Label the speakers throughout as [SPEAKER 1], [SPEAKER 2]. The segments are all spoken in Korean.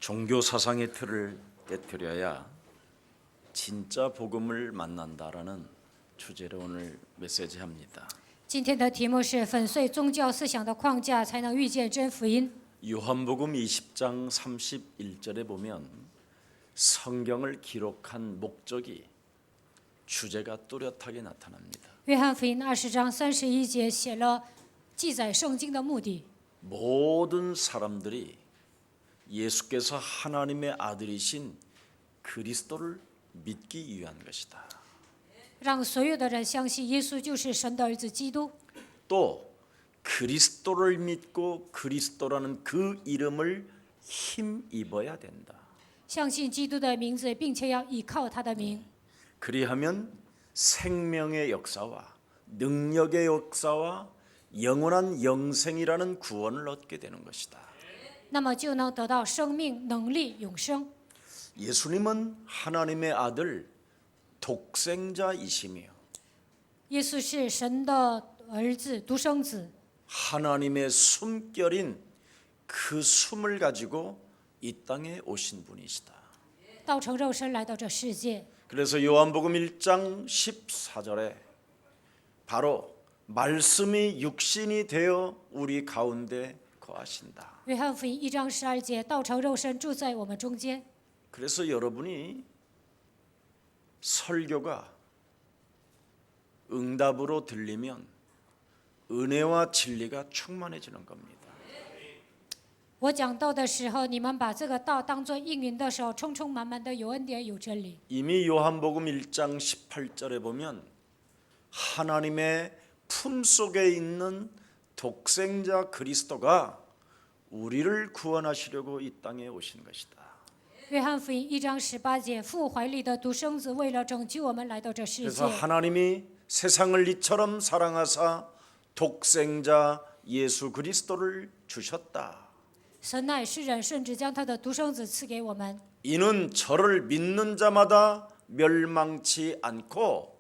[SPEAKER 1] 종교 사상의 틀을 깨뜨려야 진짜 복음을 만난다라는 주제로 오늘 메시지합니다.
[SPEAKER 2] 今天的题目是粉碎宗教思想的框架，才能遇见真福音。
[SPEAKER 1] 요한복음 20장 31절에 보면 성경을 기록한 목적이 주제가 뚜렷하게 나타납니다.
[SPEAKER 2] 约翰福音20章31节写了记载圣经的目的。
[SPEAKER 1] 모든 사람들이 예수께서 하나님의 아들이신 그리스도를 믿기 위한 것이다.
[SPEAKER 2] 让所有的人相信耶稣就是神的儿子基督，
[SPEAKER 1] 또 그리스도를 믿고 그리스도라는 그 이름을 힘입어야 된다.
[SPEAKER 2] 相信基督的名字，并且要依靠他的名，
[SPEAKER 1] 그리하면 생명의 역사와 능력의 역사와 영원한 영생이라는 구원을 얻게 되는 것이다.
[SPEAKER 2] 那么就能得到生命、能力、永生。
[SPEAKER 1] 예수님은 하나님의 아들 독생자이시며
[SPEAKER 2] 耶稣是神的儿子，独生子，
[SPEAKER 1] 하나님의 숨결인 그 숨을 가지고 이 땅에 오신 분이시다.
[SPEAKER 2] 道成肉身来到这世界。
[SPEAKER 1] 그래서 요한복음 1장 14절에 바로 말씀이 육신이 되어 우리 가운데 거하신다.
[SPEAKER 2] 约翰福音1章12节，道成肉身住在我们中间。
[SPEAKER 1] 그래서 여러분이 설교가 응답으로 들리면 은혜와 진리가 충만해지는 겁니다.
[SPEAKER 2] 我讲道的时候，你们把这个道当作应允的时候，充充满满的有恩典有真理。
[SPEAKER 1] 이미 요한복음 1장 18절에 보면 하나님의 품속에 있는 독생자 그리스도가 우리를 구원하시려고 이 땅에 오신 것이다.
[SPEAKER 2] 约翰福音1章18节，父怀里的独生子为了拯救我们来到这世
[SPEAKER 1] 그래서
[SPEAKER 2] 界，
[SPEAKER 1] 하나님이 세상을 이처럼 사랑하사 독생자 예수 그리스도를 주셨다.
[SPEAKER 2] 神乃世人，甚至将他的独生子赐给我们，
[SPEAKER 1] 이는 저를 믿는 자마다 멸망치 않고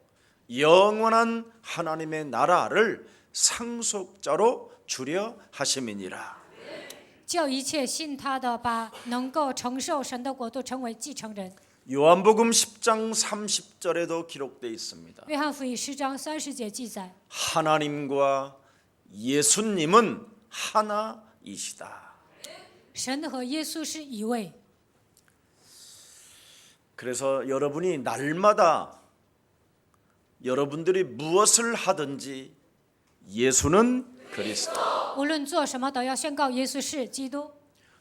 [SPEAKER 1] 영원한 하나님의 나라를 상속자로 주려 하심이니라.
[SPEAKER 2] 叫一切信他的，把能够承受神的国度成为继承人。
[SPEAKER 1] 요한복음 10장 30절에도 기록되어 있습니다.
[SPEAKER 2] 约翰福音10章30节记载，
[SPEAKER 1] 하나님과 예수님은 하나이시다.
[SPEAKER 2] 神和耶稣是一位。
[SPEAKER 1] 그래서 여러분이 날마다 여러분들이 무엇을 하든지 예수는 그리스도.
[SPEAKER 2] 无论做什么，都要宣告耶稣是基督。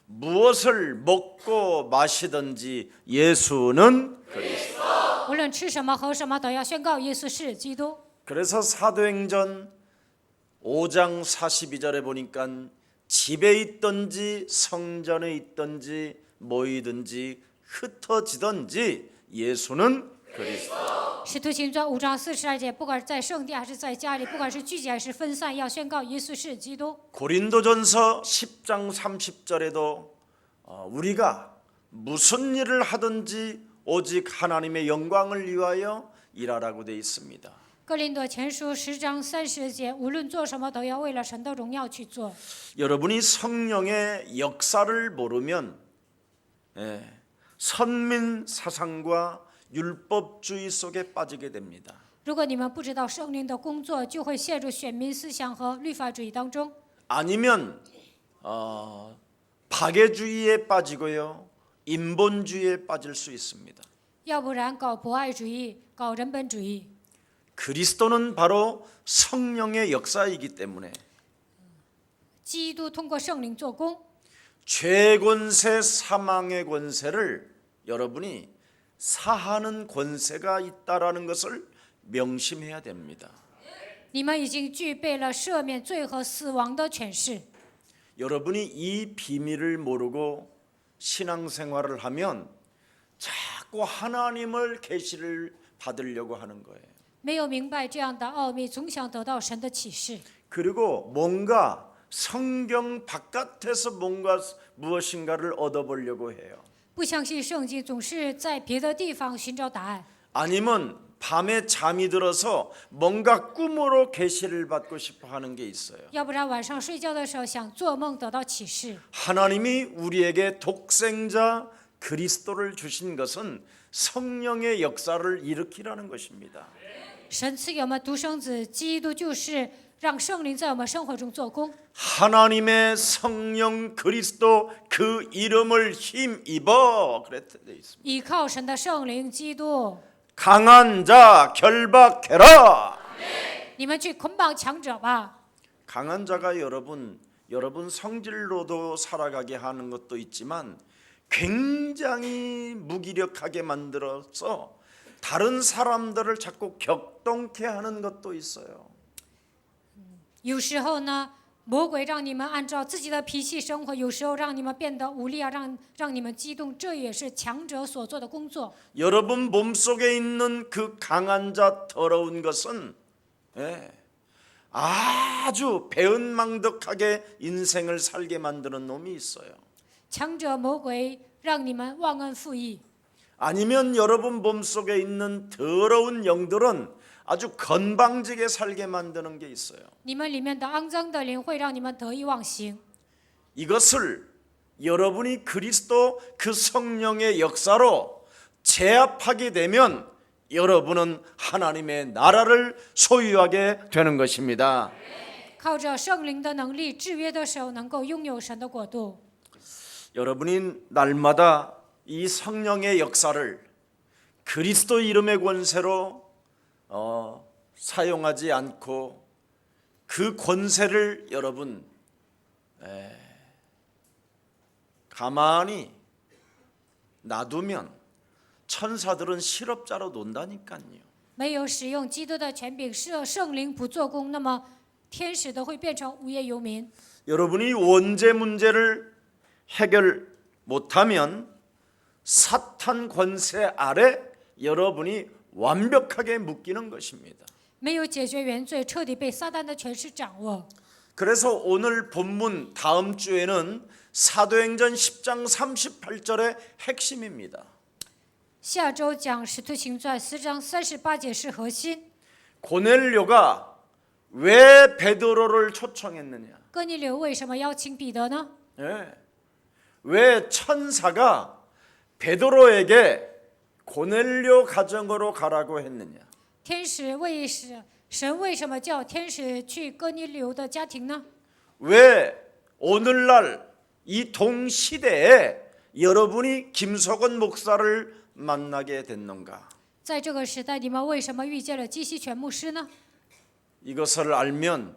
[SPEAKER 1] 무엇을 먹고 마시든지 예수는 그리스도.
[SPEAKER 2] 无论吃什么、喝什么，都要宣告耶稣是基督。
[SPEAKER 1] 그래서 사도행전 5장 42절에 보니까 집에 있든지 성전에 있든지 모이든지 흩어지든지 예수는 그리스도.
[SPEAKER 2] 使徒行传5章42节，不管在圣殿还是在家里，不管是聚集还是分散，要宣告耶稣是基督。
[SPEAKER 1] 고린도전서 10장 30절에도 우리가 무슨 일을 하든지 오직 하나님의 영광을 위하여 일하라고 되어 있습니다.
[SPEAKER 2] 哥林多前书10章30节，无论做什么，都要为了神的荣耀去做。
[SPEAKER 1] 여러분이 성령의 역사를 모르면 선민 사상과 율법주의 속에 빠지게 됩니다.
[SPEAKER 2] 如果你们不知道圣灵的工作，就会陷入选民思想和律法主义当中，
[SPEAKER 1] 아니면 박애주의에 빠지고요, 인본주의에 빠질 수 있습니다.
[SPEAKER 2] 要不然搞博爱主义，搞人本主义。
[SPEAKER 1] 그리스도는 바로 성령의 역사이기 때문에
[SPEAKER 2] 基督通过圣灵做工，
[SPEAKER 1] 죄 권세, 사망의 권세를 여러분이 사하는 권세가 있다라는 것을 명심해야 됩니다.
[SPEAKER 2] 你们已经具备了赦免罪和死亡的权势。
[SPEAKER 1] 여러분이 이 비밀을 모르고 신앙생활을 하면 자꾸 하나님을 계시를 받으려고 하는 거예요.
[SPEAKER 2] 没有明白这样的奥秘，总想得到神的启示，
[SPEAKER 1] 그리고 뭔가 성경 바깥에서 뭔가 무엇인가를 얻어보려고 해요.
[SPEAKER 2] 不相信圣经，总是在别的地方寻找答案，
[SPEAKER 1] 아니면 밤에 잠이 들어서 뭔가 꿈으로 계시를 받고 싶어 하는 게 있어요.
[SPEAKER 2] 要不然晚上睡觉的时候想做梦得到启示。
[SPEAKER 1] 하나님이 우리에게 독생자 그리스도를 주신 것은 성령의 역사를 일으키라는 것입니다.
[SPEAKER 2] 神赐给我们独生子基督，就是让圣灵在我们生活中做工。
[SPEAKER 1] 하나님의 성령 그리스도 그 이름을 힘입어 그랬대 있습니다.
[SPEAKER 2] 依靠神的圣灵基督，
[SPEAKER 1] 강한 자 결박해라.
[SPEAKER 2] 你们去捆绑强者吧。
[SPEAKER 1] 강한 자가 여러분 성질로도 살아가게 하는 것도 있지만 굉장히 무기력하게 만들어서 다른 사람들을 자꾸 격동케 하는 것도 있어요.
[SPEAKER 2] 有时候呢，魔鬼让你们按照自己的脾气生活，有时候让你们变得无力啊，让你们激动，这也是强者所做的工作。
[SPEAKER 1] 여러분 몸속에 있는 그 강한 자 더러운 것은 아주 배은망덕하게 인생을 살게 만드는 놈이 있어요.
[SPEAKER 2] 强者魔鬼让你们忘恩负义，
[SPEAKER 1] 아니면 여러분 몸속에 있는 더러운 영들은 아주 건방지게 살게 만드는 게 있어요.
[SPEAKER 2] 你们里面的肮脏的灵会让你们得意忘形。
[SPEAKER 1] 이것을 여러분이 그리스도 그 성령의 역사로 제압하게 되면 여러분은 하나님의 나라를 소유하게 되는 것입니다.
[SPEAKER 2] 靠着圣灵的能力制约的时候，能够拥有神的国度。
[SPEAKER 1] 여러분이 날마다 이 성령의 역사를 그리스도 이름의 권세로 사용하지 않고 그 권세를 여러분 가만히 놔두면 천사들은 실업자로 논다니까요.
[SPEAKER 2] 没有使用基督的权柄，圣灵不做工，那么天使都会变成无业游民。
[SPEAKER 1] 여러분이 원죄 문제를 해결 못하면 사탄 권세 아래 여러분이 완벽하게 묶이는 것입니다.
[SPEAKER 2] 没有解决原罪，彻底被撒旦的权势掌握。
[SPEAKER 1] 그래서 오늘 본문 다음 주에는 사도행전 10장 38절의 핵심입니다.
[SPEAKER 2] 下周讲《使徒行传》4章38节是核心。
[SPEAKER 1] 고넬료가 왜 베드로를 초청했느냐?
[SPEAKER 2] 哥尼流为什么邀请彼得呢？
[SPEAKER 1] 왜 천사가 베드로에게 고넬료 가정으로 가라고 했느냐?
[SPEAKER 2] 神为什么叫天使去哥尼流的家庭呢？
[SPEAKER 1] 왜 오늘날 이 동시대에 여러분이 김석원 목사를 만나게 됐는가?
[SPEAKER 2] 在这个时代，你们为什么遇见了基西全牧师呢？
[SPEAKER 1] 이것을 알면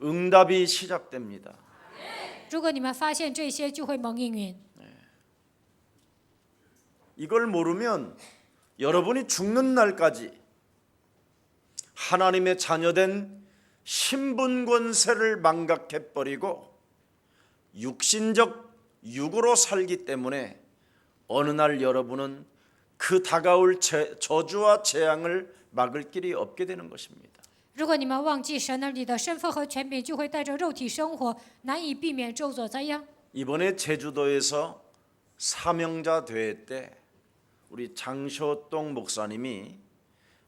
[SPEAKER 1] 응답이 시작됩니다.
[SPEAKER 2] 如果你们发现这些，就会蒙应允。
[SPEAKER 1] 이걸 모르면 여러분이 죽는 날까지 하나님의 자녀된 신분 권세를 망각해버리고 육신적 육으로 살기 때문에 어느 날 여러분은 그 다가올 저주와 재앙을 막을 길이 없게 되는 것입니다.
[SPEAKER 2] 如果你们忘记神儿女的身份和权柄，就会带着肉体生活，难以避免咒诅灾殃。
[SPEAKER 1] 이번에 제주도에서 사명자 대회 때 우리 장쇼동 목사님이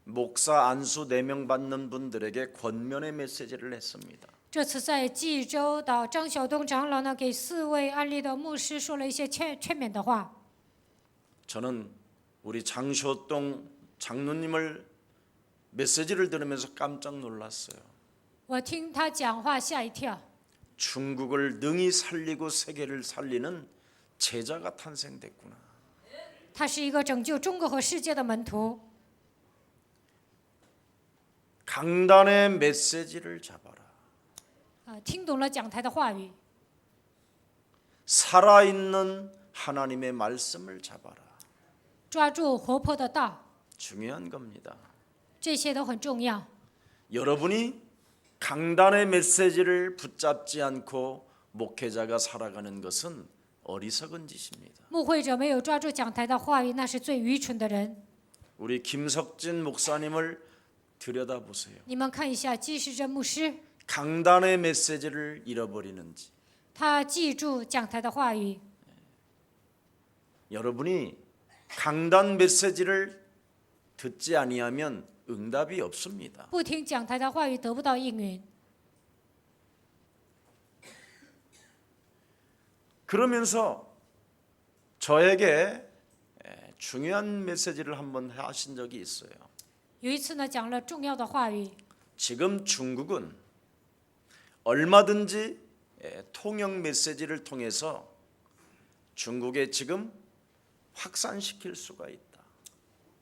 [SPEAKER 1] 목사 안수 4명 받는 분들에게 권면의 메시지를 했습니다.
[SPEAKER 2] 这次在济州岛，张晓东长老呢给4位安利的牧师说了一些劝勉的话。
[SPEAKER 1] 저는 우리 장쇼동 장로님을 메시지를 들으면서 깜짝 놀랐어요.
[SPEAKER 2] 我听他讲话吓一跳。
[SPEAKER 1] 중국을 능히 살리고 세계를 살리는 제자가 탄생됐구나.
[SPEAKER 2] 他是一个拯救中国和世界的门徒。
[SPEAKER 1] 강단의 메시지를 잡아라.
[SPEAKER 2] 听懂了讲台的话语，
[SPEAKER 1] 살아있는 하나님의 말씀을 잡아라.
[SPEAKER 2] 抓住活泼的道，
[SPEAKER 1] 중요한 겁니다.
[SPEAKER 2] 这些都很重要。
[SPEAKER 1] 여러분이 강단의 메시지를 붙잡지 않고 목회자가 살아가는 것은 어리석은 짓입니다.
[SPEAKER 2] 牧会者没有抓住讲台的话语，那是最愚蠢的人。
[SPEAKER 1] 우리 김석진 목사님을 들여다보세요.
[SPEAKER 2] 你们看一下基士真牧师，
[SPEAKER 1] 강단의 메시지를 잃어버리는지.
[SPEAKER 2] 他记住讲台的话语。
[SPEAKER 1] 여러분이 강단 메시지를 듣지 아니하면 응답이 없습니다.
[SPEAKER 2] 不听讲台的话语，得不到应允。
[SPEAKER 1] 그러면서 저에게 중요한 메시지를 한번 하신 적이 있어요.
[SPEAKER 2] 有一次呢，讲了重要的话语。
[SPEAKER 1] 지금 중국은 얼마든지 통역 메시지를 통해서 중국에 지금 확산시킬 수가 있다.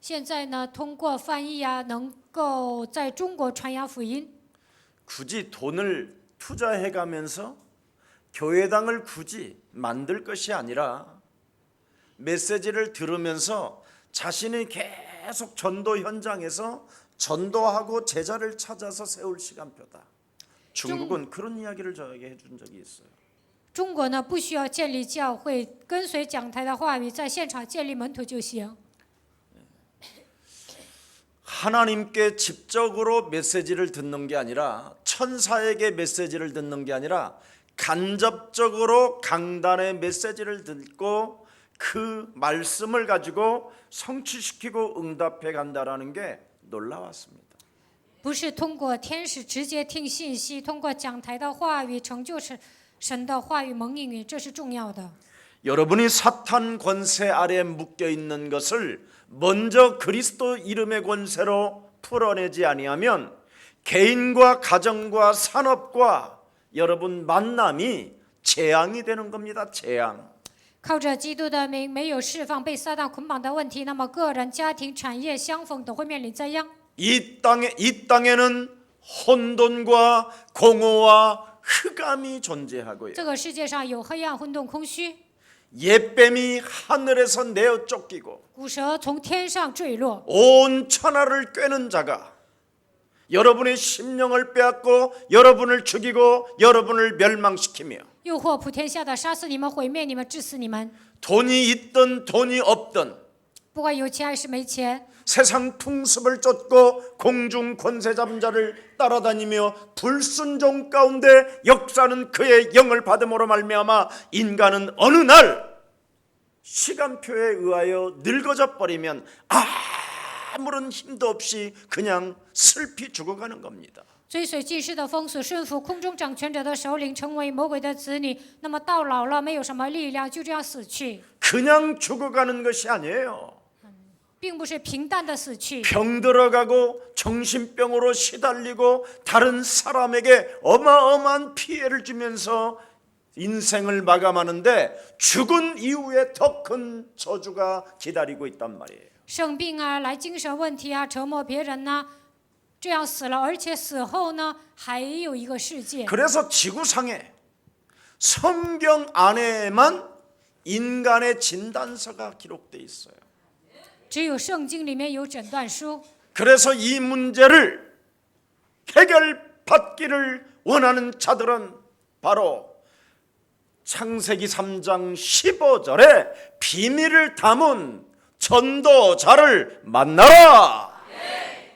[SPEAKER 2] 现在呢，通过翻译啊，能够在中国传扬福音。
[SPEAKER 1] 굳이 돈을 투자해가면서 교회당을 굳이 만들 것이 아니라 메시지를 들으면서 자신이 계속 전도 현장에서 전도하고 제자를 찾아서 세울 시간표다. 중국은 그런 이야기를 저에게 해준 적이 있어요.
[SPEAKER 2] 中国呢，不需要建立教会，跟随讲台的话语，在现场建立门徒就行。
[SPEAKER 1] 하나님께 직접적으로 메시지를 듣는 게 아니라 천사에게 메시지를 듣는 게 아니라 간접적으로 강단의 메시지를 듣고 그 말씀을 가지고 성취시키고 응답해 간다라는 게 놀라웠습니다.
[SPEAKER 2] 不是通过天使直接听信息，通过讲台的话语成就神的话语蒙应允，这是重要的。
[SPEAKER 1] 여러분이 사탄 권세 아래에 묶여 있는 것을 먼저 그리스도 이름의 권세로 풀어내지 아니하면 개인과 가정과 산업과 여러분 만남이 재앙이 되는 겁니다. 재앙.
[SPEAKER 2] 靠着基督的名，没有释放被撒旦捆绑的问题，那么个人、家庭、产业、相逢都会面临灾殃。
[SPEAKER 1] 이 땅에는 혼돈과 공허와 흑암이 존재하고요.
[SPEAKER 2] 这个世界上有黑暗、混沌、空虚，
[SPEAKER 1] 옛뱀이 하늘에서 내어 쫓기고
[SPEAKER 2] 古蛇从天上坠落，
[SPEAKER 1] 온 천하를 꿰는 자가 여러분의 심령을 빼앗고 여러분을 죽이고 여러분을 멸망시키며
[SPEAKER 2] 诱惑普天下的杀死你们、毁灭你们、致死你们。
[SPEAKER 1] 돈이 있든 돈이 없든
[SPEAKER 2] 不管有钱还是没钱，
[SPEAKER 1] 세상 풍습을 쫓고 공중 권세 잡은 자를 따라다니며 불순종 가운데 역사는 그의 영을 받음으로 말미암아 인간은 어느 날 시간표에 의하여 늙어져 버리면 아무런 힘도 없이 그냥 슬피 죽어가는 겁니다.
[SPEAKER 2] 追随今世的风俗，顺服空中掌权者的首领，成为魔鬼的子女，那么到老了没有什么力量，就这样死去，
[SPEAKER 1] 그냥 죽어가는 것이 아니에요.
[SPEAKER 2] 并不是平淡的死去。
[SPEAKER 1] 병들어가고 정신병으로 시달리고 다른 사람에게 어마어마한 피해를 주면서 인생을 마감하는데 죽은 이후에 더 큰 저주가 기다리고 있단 말이에요.
[SPEAKER 2] 生病啊，来精神问题啊，折磨别人呐、这样死了，而且死后呢，还有一个世界。
[SPEAKER 1] 그래서 지구상에 성경 안에만 인간의 진단서가 기록돼 있어요.
[SPEAKER 2] 只有圣经里面有诊断书，
[SPEAKER 1] 그래서 이 문제를 해결받기를 원하는 자들은 바로 창세기 3장 15절에 비밀을 담은 전도자를 만나라.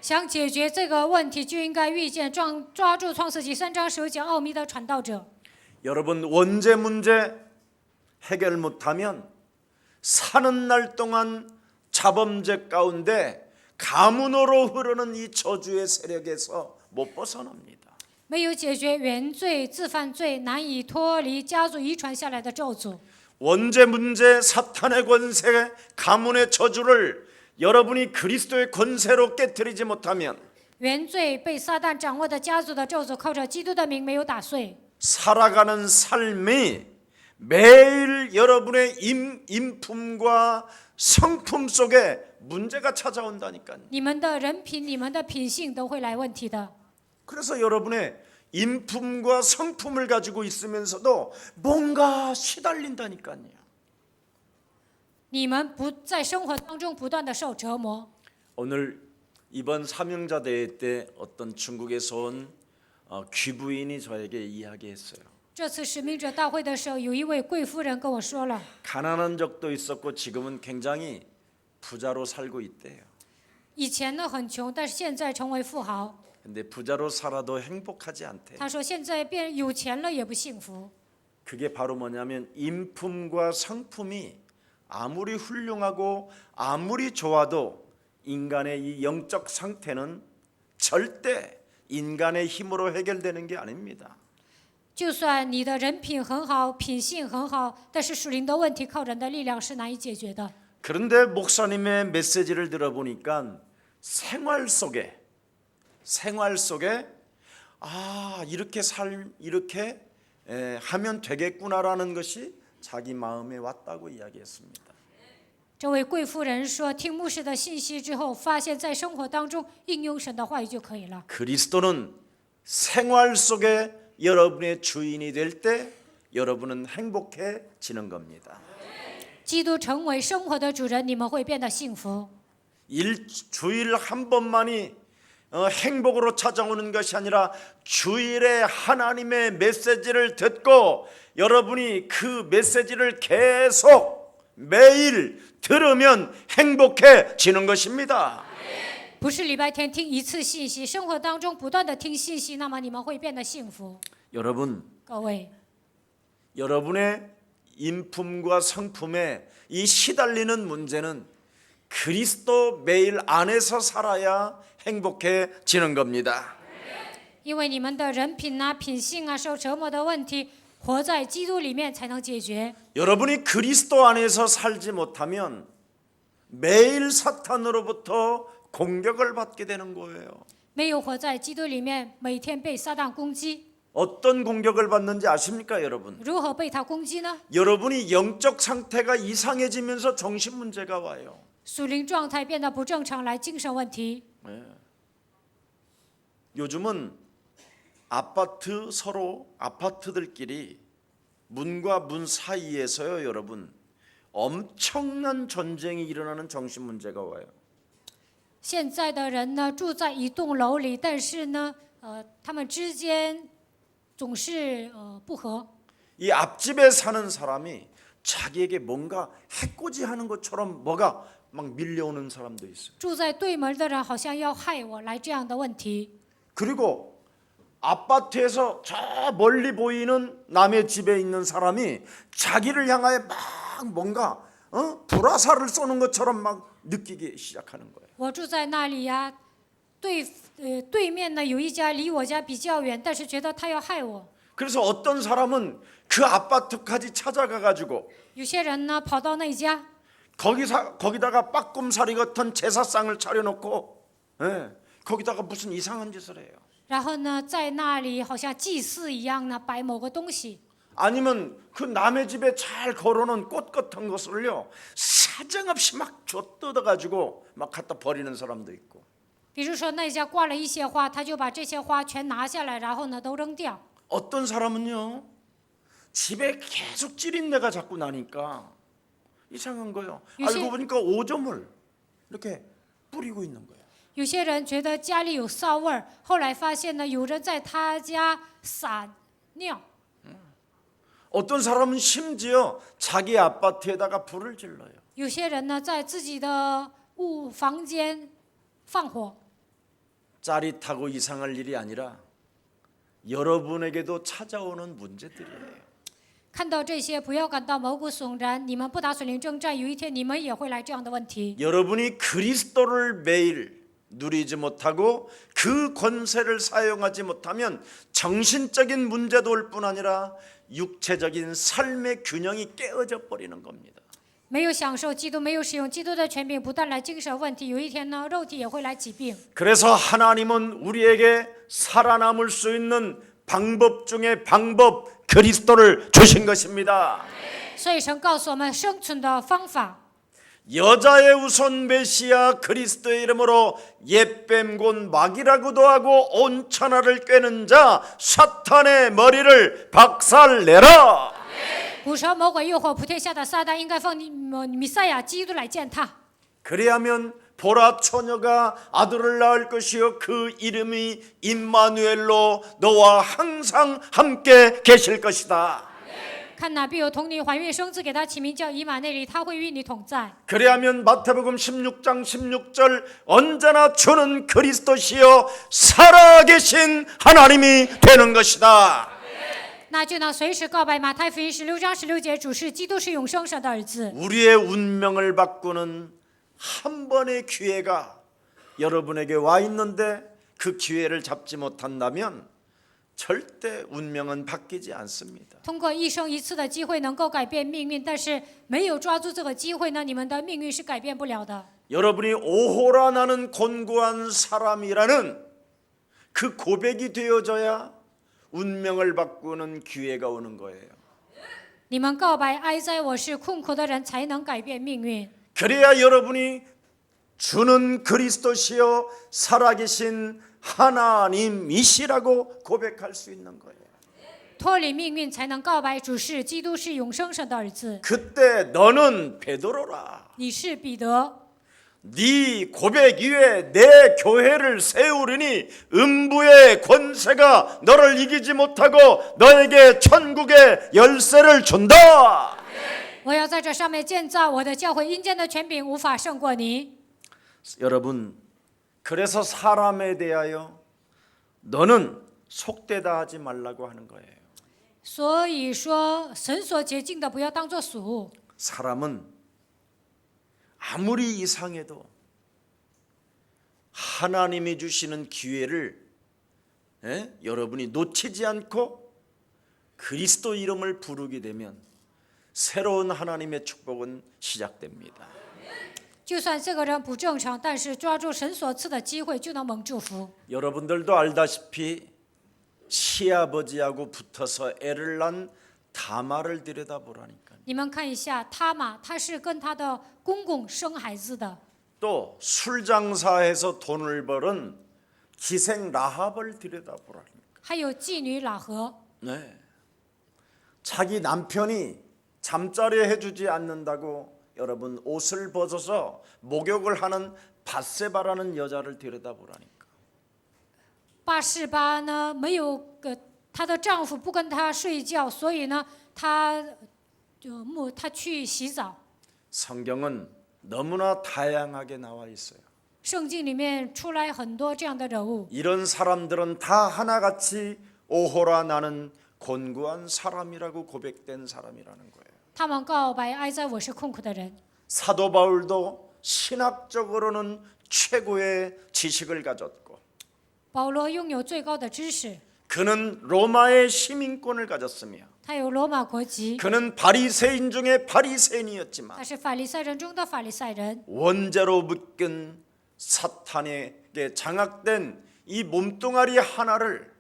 [SPEAKER 2] 想解决这个问题，就应该遇见抓住创世纪3章9节奥秘的传道者。
[SPEAKER 1] 여러분 원죄 문제 해결 못하면 사는 날 동안 자범죄 가운데 가문으로 흐르는 이 저주의 세력에서 못 벗어납니다.
[SPEAKER 2] 没有解决原罪、自犯罪，难以脱离家族遗传下来的咒诅。
[SPEAKER 1] 원죄 문제, 사탄의 권세, 가문의 저주를 여러분이 그리스도의 권세로 깨뜨리지 못하면
[SPEAKER 2] 原罪被撒旦掌握的家族的咒诅，靠着基督的名没有打碎。
[SPEAKER 1] 살아가는 삶이 매일 여러분의 인품과 성품 속에 문제가 찾아온다니까요.
[SPEAKER 2] 你们的人品、你们的品性都会来问题的。
[SPEAKER 1] 그래서 여러분의 인품과 성품을 가지고 있으면서도 뭔가 시달린다니까요.
[SPEAKER 2] 你们不在生活当中不断的受折磨。
[SPEAKER 1] 오늘 이번 사명자 대회 때 어떤 중국에서 온 귀부인이 저에게 이야기했어요.
[SPEAKER 2] 这次使命者大会的时候，有一位贵夫人跟我说了，
[SPEAKER 1] 가난한 적도 있었고 지금은 굉장히 부자로 살고 있대요.
[SPEAKER 2] 以前呢很穷，但是现在成为富豪。
[SPEAKER 1] 근데 부자로 살아도 행복하지 않대.
[SPEAKER 2] 他说现在变有钱了也不幸福。
[SPEAKER 1] 그게 바로 뭐냐면 인품과 성품이 아무리 훌륭하고 아무리 좋아도 인간의 이 영적 상태는 절대 인간의 힘으로 해결되는 게 아닙니다.
[SPEAKER 2] 就算你的人品很好，品性很好，但是属灵的问题靠人的力量是难以解决的。
[SPEAKER 1] 그런데 목사님의 메시지를 들어보니까 생활 속에 이렇게 하면 되겠구나라는 것이 자기 마음에 왔다고 이야기했습니다.
[SPEAKER 2] 这位贵妇人说，听牧师的信息之后，发现在生活当中应用神的话语就可以了。
[SPEAKER 1] 그리스도는 생활 속에 여러분의 주인이 될 때 여러분은 행복해지는 겁니다.
[SPEAKER 2] 基督成为生活的主人，你们会变得幸福。
[SPEAKER 1] 주일 한 번만이 행복으로 찾아오는 것이 아니라 주일에 하나님의 메시지를 듣고 여러분이 그 메시지를 계속 매일 들으면 행복해지는 것입니다.
[SPEAKER 2] 不是礼拜天听一次信息，生活当中不断的听信息，那么你们会变得幸福。
[SPEAKER 1] 여러분,
[SPEAKER 2] 各位，
[SPEAKER 1] 여러분의 인품과 성품에 이 시달리는 문제는 그리스도 매일 안에서 살아야 행복해지는 겁니다.
[SPEAKER 2] 因为你们的人品啊、品性啊受折磨的问题，活在基督里面才能解决。
[SPEAKER 1] 여러분이 그리스도 안에서 살지 못하면 매일 사탄으로부터 공격을 받게 되는 거예요.
[SPEAKER 2] 没有活在基督里面，每天被撒旦攻击。
[SPEAKER 1] 어떤 공격을 받는지 아십니까, 여러분?
[SPEAKER 2] 如何被他攻击呢？
[SPEAKER 1] 여러분이 영적 상태가 이상해지면서 정신 문제가 와요.
[SPEAKER 2] 属灵状态变得不正常，来精神问题。
[SPEAKER 1] 요즘은 아파트들끼리 문과 문 사이에서요, 여러분, 엄청난 전쟁이 일어나는 정신 문제가 와요.
[SPEAKER 2] 现在的人呢，住在一栋楼里，但是呢，他们之间总是不和。
[SPEAKER 1] 이 앞집에 사는 사람이 자기에게 뭔가 해코지하는 것처럼 뭐가 막 밀려오는 사람도 있어요.
[SPEAKER 2] 住在对门的人好像要害我，来这样的问题。
[SPEAKER 1] 그리고 아파트에서 저 멀리 보이는 남의 집에 있는 사람이 자기를 향하여 막 뭔가 불화살을 쏘는 것처럼 막 느끼기 시작하는 거예요.
[SPEAKER 2] 我住在那里呀，对面呢有一家离我家比较远，但是觉得他要害我。
[SPEAKER 1] 그래서 어떤 사람은 그 아파트까지 찾아가 가지고
[SPEAKER 2] 有些人呢跑到那家，
[SPEAKER 1] 거기다가 빠꿈사리 같은 제사상을 차려놓고 거기다가 무슨 이상한 짓을 해요.
[SPEAKER 2] 然后呢在那里好像祭祀一样呢摆某个东西。
[SPEAKER 1] 아니면 그 남의 집에 잘 걸어놓은 꽃 같은 것을요 사정없이 막 줬뜯어가지고 막 갖다 버리는 사람도 있고.
[SPEAKER 2] 比如说那家挂了一些花，他就把这些花全拿下来，然后呢都扔掉。
[SPEAKER 1] 어떤 사람은요 집에 계속 찌린내가 자꾸 나니까 이상한 거예요. 알고 보니까 오줌을 이렇게 뿌리고 있는 거예요.
[SPEAKER 2] 有些人觉得家里有骚味儿，后来发现呢有人在他家撒尿。
[SPEAKER 1] 어떤 사람은 심지어 자기 아파트에다가 불을 질러요.
[SPEAKER 2] 有些人呢在自己的房间放火。
[SPEAKER 1] 짜릿하고 이상할 일이 아니라 여러분에게도 찾아오는 문제들이에요.
[SPEAKER 2] 看到这些，不要感到毛骨悚然。你们不打属灵征战，有一天你们也会来这样的问题。
[SPEAKER 1] 여러분이 그리스도를 매일 누리지 못하고 그 권세를 사용하지 못하면 정신적인 문제도 올 뿐 아니라 육체적인 삶의 균형이 깨어져 버리는 겁니다.
[SPEAKER 2] 没有享受基督，没有使用基督的权柄，不但来精神问题，有一天呢，肉体也会来疾病。
[SPEAKER 1] 그래서 하나님은 우리에게 살아남을 수 있는 방법 중에 방법 그리스도를 주신 것입니다.
[SPEAKER 2] 所以神告诉我们生存的方法。
[SPEAKER 1] 여자의 우선 메시아 그리스도의 이름으로 옛뱀 곧 마귀라고도 하고 온 천하를 꿰는 자 사탄의 머리를 박살내라.
[SPEAKER 2] 捕蛇魔鬼诱惑普天下的撒旦，应该奉弥赛亚基督来践踏。
[SPEAKER 1] 그래야면 보라 처녀가 아들을 낳을 것이요 그 이름이 임마누엘로 너와 항상 함께 계실 것이다.
[SPEAKER 2] 看哪，必有童女怀孕生子，给他起名叫以马内利，他会与你同在。
[SPEAKER 1] 그래야면 마태복음 16장 16절 언제나 주는 그리스도시요 살아계신 하나님이 되는 것이다.
[SPEAKER 2] 那就能随时告白马太福音16章16节，主是基督，是永生神的儿子。
[SPEAKER 1] 우리의 운명을 바꾸는 한 번의 기회가 여러분에게 와 있는데 그 기회를 잡지 못한다면 절대 운명은 바뀌지 않습니다.
[SPEAKER 2] 通过一生一次的机会能够改变命运，但是没有抓住这个机会呢，你们的命运是改变不了的。
[SPEAKER 1] 여러분이 오호라 나는 곤고한 사람이라는 그 고백이 되어져야 운명을 바꾸는 기회가 오는 거예요.
[SPEAKER 2] 你们告白哀哉，我是困苦的人，才能改变命运。
[SPEAKER 1] 그래야 여러분이 주는 그리스도시요 살아계신 하나님이시라고 고백할 수 있는 거예요.
[SPEAKER 2] 脱离命运，才能告白主是基督，是永生神的儿子。
[SPEAKER 1] 그때 너는 베드로라.
[SPEAKER 2] 你是彼得，
[SPEAKER 1] 네 고백 위에 내 교회를 세우리니 음부의 권세가 너를 이기지 못하고 너에게 천국의 열쇠를 준다.
[SPEAKER 2] 我要在这上面建造我的教会，阴间的权柄无法胜过你。
[SPEAKER 1] 여러분, 그래서 사람에 대하여 너는 속되다 하지 말라고 하는 거예요.
[SPEAKER 2] 所以说，神所洁净的不要当作俗。
[SPEAKER 1] 사람은 아무리 이상해도 하나님이 주시는 기회를 여러분이 놓치지 않고 그리스도 이름을 부르게 되면 새로운 하나님의 축복은 시작됩니다.
[SPEAKER 2] 就算这个人不正常，但是抓住神所赐的机会，就能蒙祝福。
[SPEAKER 1] 여러분들도 알다시피 시아버지하고 붙어서 애를 낳은 다마를 들여다보라니까.
[SPEAKER 2] 你们看一下他玛，他是跟他的公公生孩子的。
[SPEAKER 1] 또 술장사해서 돈을 벌은 기생 라합을 들여다보라니까.
[SPEAKER 2] 还有妓女喇合，
[SPEAKER 1] 네. 자기 남편이 잠자리 해주지 않는다고 여러분 옷을 벗어서 목욕을 하는 밧세바라는 여자를 들여다보라니까.
[SPEAKER 2] 巴士巴呢没有她的丈夫不跟她睡觉，所以呢，她去洗澡。
[SPEAKER 1] 성경은 너무나 다양하게 나와 있어요.
[SPEAKER 2] 圣经里面出来很多这样的人物，
[SPEAKER 1] 이런 사람들은 다 하나같이 오호라 나는 곤고한 사람이라고 고백된 사람이라는 거예요.
[SPEAKER 2] 他们告白哀哉，我是困苦的人。
[SPEAKER 1] 사도 바울도 신학적으로는 최고의 지식을 가졌고
[SPEAKER 2] 保罗拥有最高的知识，
[SPEAKER 1] 그는 로마의 시민권을 가졌으며
[SPEAKER 2] 他有罗马国籍，
[SPEAKER 1] 그는 바리새인 중에 바리새인이었지만
[SPEAKER 2] 他是法利赛人中的法利赛人。
[SPEAKER 1] 원죄로 묶인 사탄에게 장악된 이 몸뚱아리 하나를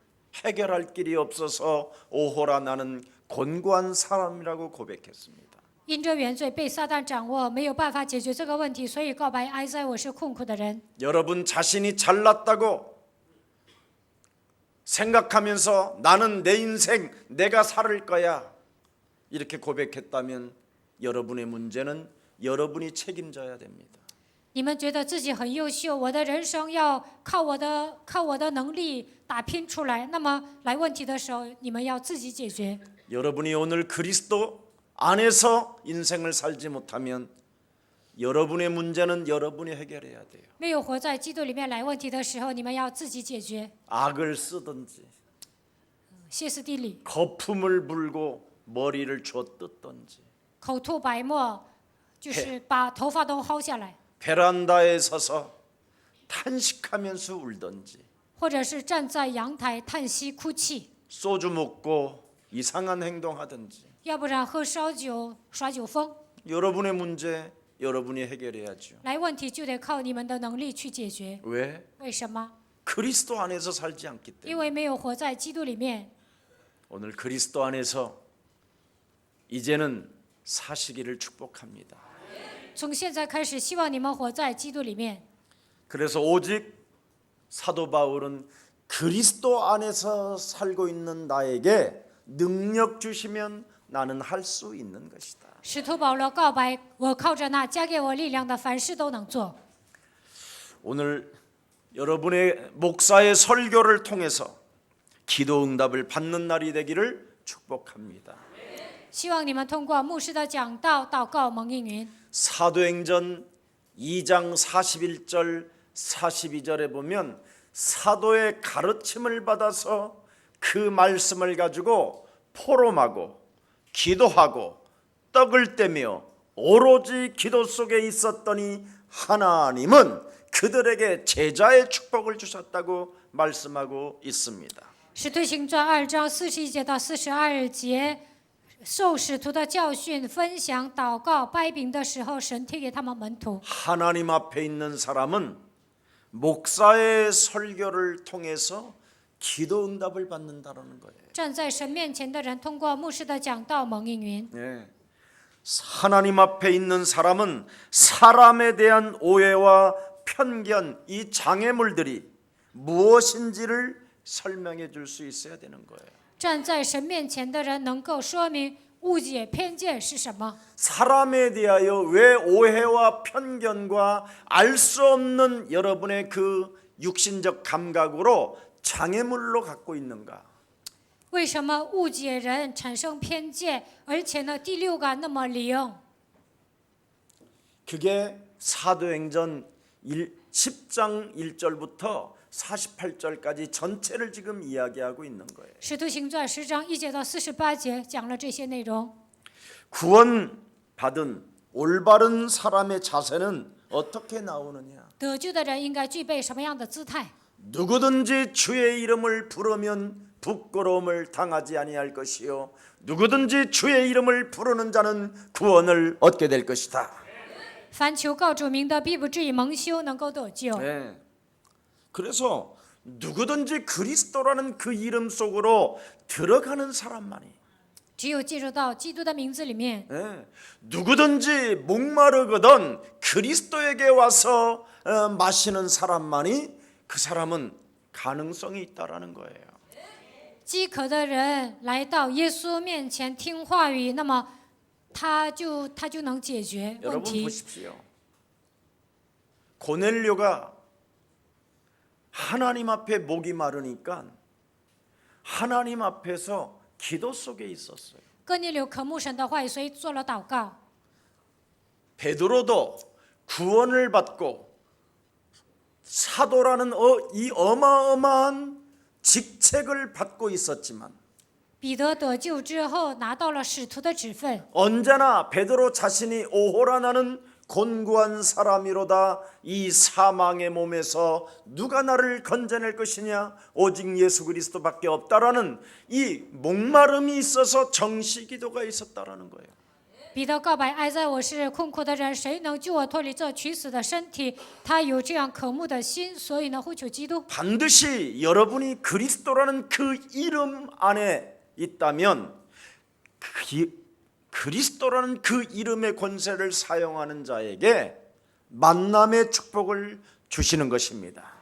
[SPEAKER 1] 해결할 길이 없어서 오호라 나는 곤고한 사람이라고 고백했습니다.
[SPEAKER 2] 因着原罪被撒旦掌握，没有办法解决这个问题，所以告白哀哉，我是困苦的人。
[SPEAKER 1] 여러분 자신이 잘났다고 생각하면서 나는 내 인생 내가 살을 거야 이렇게 고백했다면 여러분의 문제는 여러분이 책임져야 됩니다.
[SPEAKER 2] 你们觉得自己很优秀，我的人生要靠我的能力打拼出来，那么来问题的时候，你们要自己解决。
[SPEAKER 1] 여러분이 오늘 그리스도 안에서 인생을 살지 못하면 여러분의 문제는 여러분이 해결해야 돼요.
[SPEAKER 2] 没有活在基督里面来问题的时候，你们要自己解决。
[SPEAKER 1] 악을 쓰든지
[SPEAKER 2] 歇斯底里，
[SPEAKER 1] 거품을 불고 머리를 쥐어뜯든지
[SPEAKER 2] 口吐白沫，就是把头发都薅下来，
[SPEAKER 1] 베란다에 서서 탄식하면서 울든지
[SPEAKER 2] 或者是站在阳台叹息哭泣，
[SPEAKER 1] 소주 먹고 이상한 행동하든지
[SPEAKER 2] 要不然喝烧酒耍酒疯。
[SPEAKER 1] 여러분의 문제 여러분이 해결해야죠.
[SPEAKER 2] 来问题就得靠你们的能力去解决。
[SPEAKER 1] 왜?
[SPEAKER 2] 为什么？
[SPEAKER 1] 그리스도 안에서 살지 않기
[SPEAKER 2] 因
[SPEAKER 1] 때문에.
[SPEAKER 2] 为没有活在基督里面。
[SPEAKER 1] 오늘 그리스도 안에서 이제는 사시기를 축복합니다.
[SPEAKER 2] 从现在开始，希望你们活在基督里面。
[SPEAKER 1] 그래서 오직 사도 바울은 그리스도 안에서 살고 있는 나에게 능력 주시면 나는 할 수 있는 것이다.
[SPEAKER 2] 使徒保罗告白：“我靠着那加给我力量的，凡事都能做。”
[SPEAKER 1] 오늘 여러분의 목사의 설교를 통해서 기도 응답을 받는 날이 되기를 축복합니다.
[SPEAKER 2] 希望你们通过牧师的讲道、祷告蒙应允。
[SPEAKER 1] 사도행전 2장 41절 42절에 보면 사도의 가르침을 받아서 그 말씀을 가지고 포럼하고 기도하고 떡을 떼며 오로지 기도 속에 있었더니 하나님은 그 그들에게 제자의 축복을 주셨다고 말씀하고 있습니다.
[SPEAKER 2] 使徒行传2章41节到42节，受使徒的教训、分享、祷告、掰饼的时候，神贴给他们门徒。
[SPEAKER 1] 하나님 앞에 있는 사람은 목사의 설교를 통해서 기도 응답을 받는다는 거예요.
[SPEAKER 2] 站在神面前的人，通过牧师的讲道蒙应允。
[SPEAKER 1] 예. 하나님 앞에 있는 사람은 사람에 대한 오해와 편견, 이 장애물들이 무엇인지를 설명해 줄 수 있어야 되는 거예요.
[SPEAKER 2] 站在神面前的人能够说明误解、偏见是什么。
[SPEAKER 1] 사람에 대하여 왜 오해와 편견과 알 수 없는 여러분의 그 육신적 감각으로 장애물로 갖고 있는가?
[SPEAKER 2] 为什么误解人、产生偏见，而且呢，第六感那么灵？
[SPEAKER 1] 그게 사도행전 10장 1절부터 48절까지 전체를 지금 이야기하고 있는 거예요.
[SPEAKER 2] 使徒行传10章1节到48节讲了这些内容。
[SPEAKER 1] 구원받은 올바른 사람의 자세는 어떻게 나오느냐?
[SPEAKER 2] 得救的人应该具备什么样的姿态？
[SPEAKER 1] 누구든지 주의 이름을 부르면 부끄러움을 당하지 아니할 것이요 누구든지 주의 이름을 부르는 자는 구원을 얻게 될 것이다.
[SPEAKER 2] 凡求告主名的，必不至于蒙羞，能够得救。
[SPEAKER 1] 네. 그래서 누구든지 그리스도라는 그 이름 속으로 들어가는 사람만이
[SPEAKER 2] 只有进入到基督的名字里面，
[SPEAKER 1] 네. 누구든지 목마르거든 그리스도에게 와서 마시는 사람만이 그 사람은 가능성이 있다라는 거예요.
[SPEAKER 2] 饥渴的人来到耶稣面前听话语，那么他就能解决问
[SPEAKER 1] 여러분
[SPEAKER 2] 题。
[SPEAKER 1] 보십시오. 고넬료가 하나님 앞에 목이 마르니까 하나님 앞에서 기도 속에 있었어요.
[SPEAKER 2] 哥尼流渴慕神的话语，所以做了祷告。
[SPEAKER 1] 베드로도 구원을 받고 사도라는 이 어마어마한 직책을 받고 있었지만
[SPEAKER 2] 彼得得救之后，拿到了使徒的职分。
[SPEAKER 1] 언제나 베드로 자신이 오호라 나는 곤고한 사람이로다. 이 사망의 몸에서 누가 나를 건져낼 것이냐? 오직 예수 그리스도밖에 없다라는 이 목마름이 있어서 정시기도가 있었다라는 거예요.
[SPEAKER 2] 彼得告白：“哀哉，我是困苦的人，谁能救我脱离这取死的身体？”他有这样渴慕的心，所以呢，呼求基督。
[SPEAKER 1] 반드시 여러분이 그리스도라는 그 이름 안에 있다면 그리스도라는 그 이름의 권세를 사용하는 자에게 만남의 축복을 주시는 것입니다.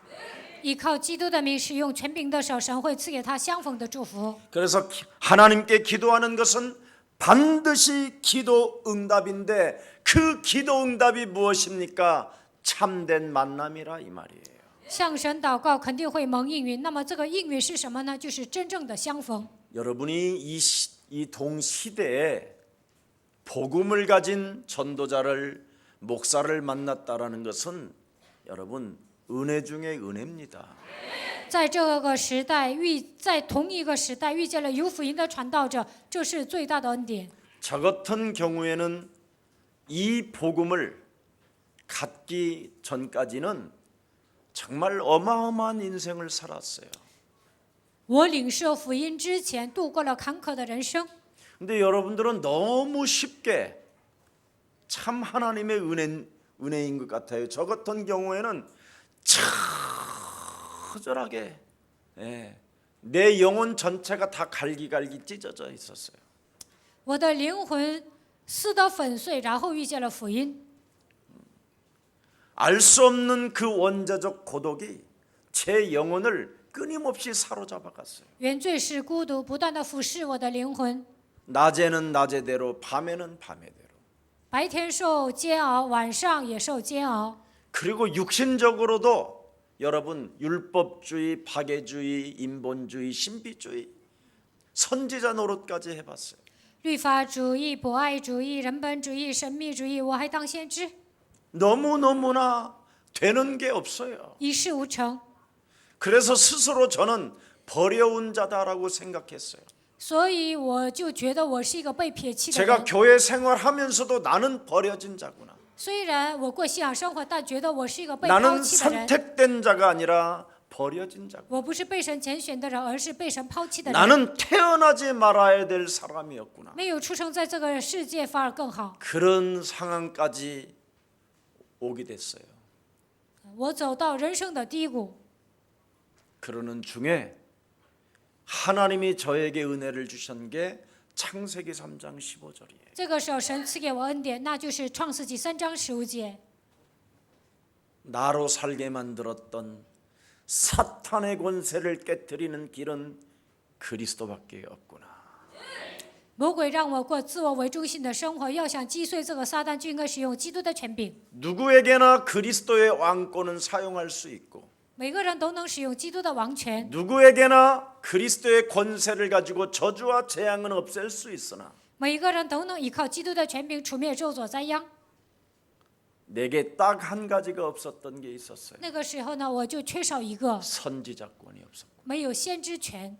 [SPEAKER 2] 依靠基督的名，使用权柄的手，神会赐给他相逢的祝福。
[SPEAKER 1] 그래서 하나님께 기도하는 것은 반드시 기도 응답인데 그 기도 응답이 무엇입니까? 참된 만남이라 이 말이에요.
[SPEAKER 2] 向神祷告肯定会蒙应允，那么这个应允是什么呢？就是真正的相逢。
[SPEAKER 1] 여러분이 이 동시대에 복음을 가진 전도자를 목사를 만났다라는 것은 여러분 은혜 중에 은혜입니다.
[SPEAKER 2] 在这个时代在同一个时代遇见了有福音的传道者，这是最大的恩典。
[SPEAKER 1] 저 같은 경우에는 이 복음을 갖기 전까지는 정말 어마어마한 인생을 살았어요.
[SPEAKER 2] 我领受福音之前，度过了坎坷的人生。
[SPEAKER 1] 근데 여러분들은 너무 쉽게 참 하나님의 은혜인 것 같아요. 저 같은 경우에는 처절하게 내 영혼 전체가 다 갈기갈기 찢어져 있었어요.
[SPEAKER 2] 我的灵魂撕得粉碎，然后遇见了福音。
[SPEAKER 1] 알 수 없는 그 원자적 고독이 제 영혼을 끊임없이 사로잡아 갔어요.
[SPEAKER 2] 原罪是孤独，不断地腐蚀我的灵魂。
[SPEAKER 1] 낮에는 낮에대로 밤에는 밤에대로.
[SPEAKER 2] 白天受煎熬，晚上也受煎熬。
[SPEAKER 1] 그리고 육신적으로도 여러분 율법주의, 박애주의, 인본주의, 신비주의, 선지자 노릇까지 해봤어요.
[SPEAKER 2] 律法主义、博爱主义、人本主义、神秘主义，我还当先知，
[SPEAKER 1] 너무너무나 되는 게 없어요.
[SPEAKER 2] 一事无成。
[SPEAKER 1] 그래서 스스로 저는 버려온 자다라고 생각했어요.
[SPEAKER 2] 所以我就觉得我是一个被撇弃的
[SPEAKER 1] 제가
[SPEAKER 2] 人，
[SPEAKER 1] 교회 생활하면서도 나는 버려진 자구나.
[SPEAKER 2] 虽然我过信仰生活，但觉得我是一个被抛
[SPEAKER 1] 나는
[SPEAKER 2] 弃的人。
[SPEAKER 1] 선택된 자가 아니라 버려진 자고
[SPEAKER 2] 我不是被神拣选的人，而是被神抛弃的人。
[SPEAKER 1] 나는 태어나지 말아야 될 사람이었구나.
[SPEAKER 2] 没有出生在这个世界反而更好。
[SPEAKER 1] 그런 상황까지 오게 됐어요.
[SPEAKER 2] 我走到人生的低谷，
[SPEAKER 1] 그러는 중에 하나님이 저에게 은혜를 주신 게 창세기 3장 15절이에요.
[SPEAKER 2] 这个时候神赐给我恩典，那就是创世纪3章15节。
[SPEAKER 1] 나로 살게 만들었던 사탄의 권세를 깨뜨리는 길은 그리스도밖에 없구나.
[SPEAKER 2] 魔鬼让我过自我为中心的生活，要想击碎这个撒旦，就应该使用基督的权柄。
[SPEAKER 1] 누구에게나 그리스도의 왕권은 사용할 수 있고
[SPEAKER 2] 每个人都能使用基督的王权，
[SPEAKER 1] 누구에게나 그리스도의 권세를 가지고 저주와 재앙은 없앨 수 있으나
[SPEAKER 2] 每一个人都能依靠基督的权柄除灭咒诅灾殃。
[SPEAKER 1] 내게 딱 한 가지가 없었던 게 있었어요.
[SPEAKER 2] 那个时候呢，我就缺少一个，
[SPEAKER 1] 선지자권이 없었고
[SPEAKER 2] 没有先知权，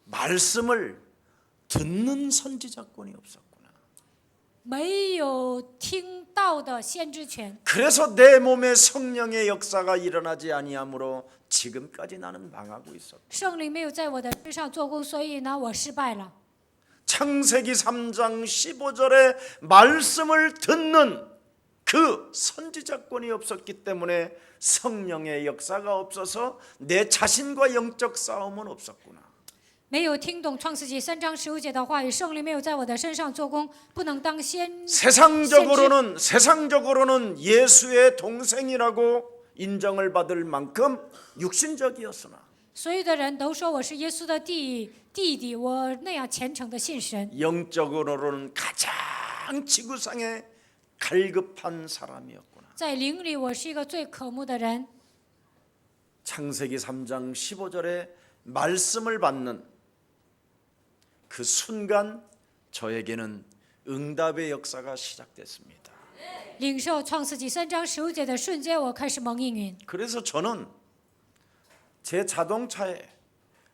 [SPEAKER 1] 말씀을 듣는 선지자권이 없었구나.
[SPEAKER 2] 没有听到的先知权。
[SPEAKER 1] 그래서 내 몸에 성령의 역사가 일어나지 아니하므로 지금까지 나는 망하고 있었고
[SPEAKER 2] 圣灵没有在我的身上做工，所以呢，我失败了。
[SPEAKER 1] 창세기 3장 15절에 말씀을 듣는 그 선지자권이 없었기 때문에 성령의 역사가 없어서 내 자신과 영적 싸움은 없었구나.
[SPEAKER 2] 没有听懂创世纪3章15节的话语，圣灵没有在我的身上做工，不能当先知。
[SPEAKER 1] 세상적으로는 예수의 동생이라고 인정을 받을 만큼 육신적이었으나
[SPEAKER 2] 所有的人都说我是耶稣的弟弟，我那样虔诚的信神。
[SPEAKER 1] 영적으로는 가장 지구상에 갈급한 사람이었구나.
[SPEAKER 2] 在灵里，我是一个最渴慕的人。
[SPEAKER 1] 창세기 3장 15절에 말씀을 받는 그 순간 저에게는 응답의 역사가 시작됐습니다.
[SPEAKER 2] 领受创世纪3章15节的瞬间，我开始蒙应允。
[SPEAKER 1] 그래서 저는 제 자동차에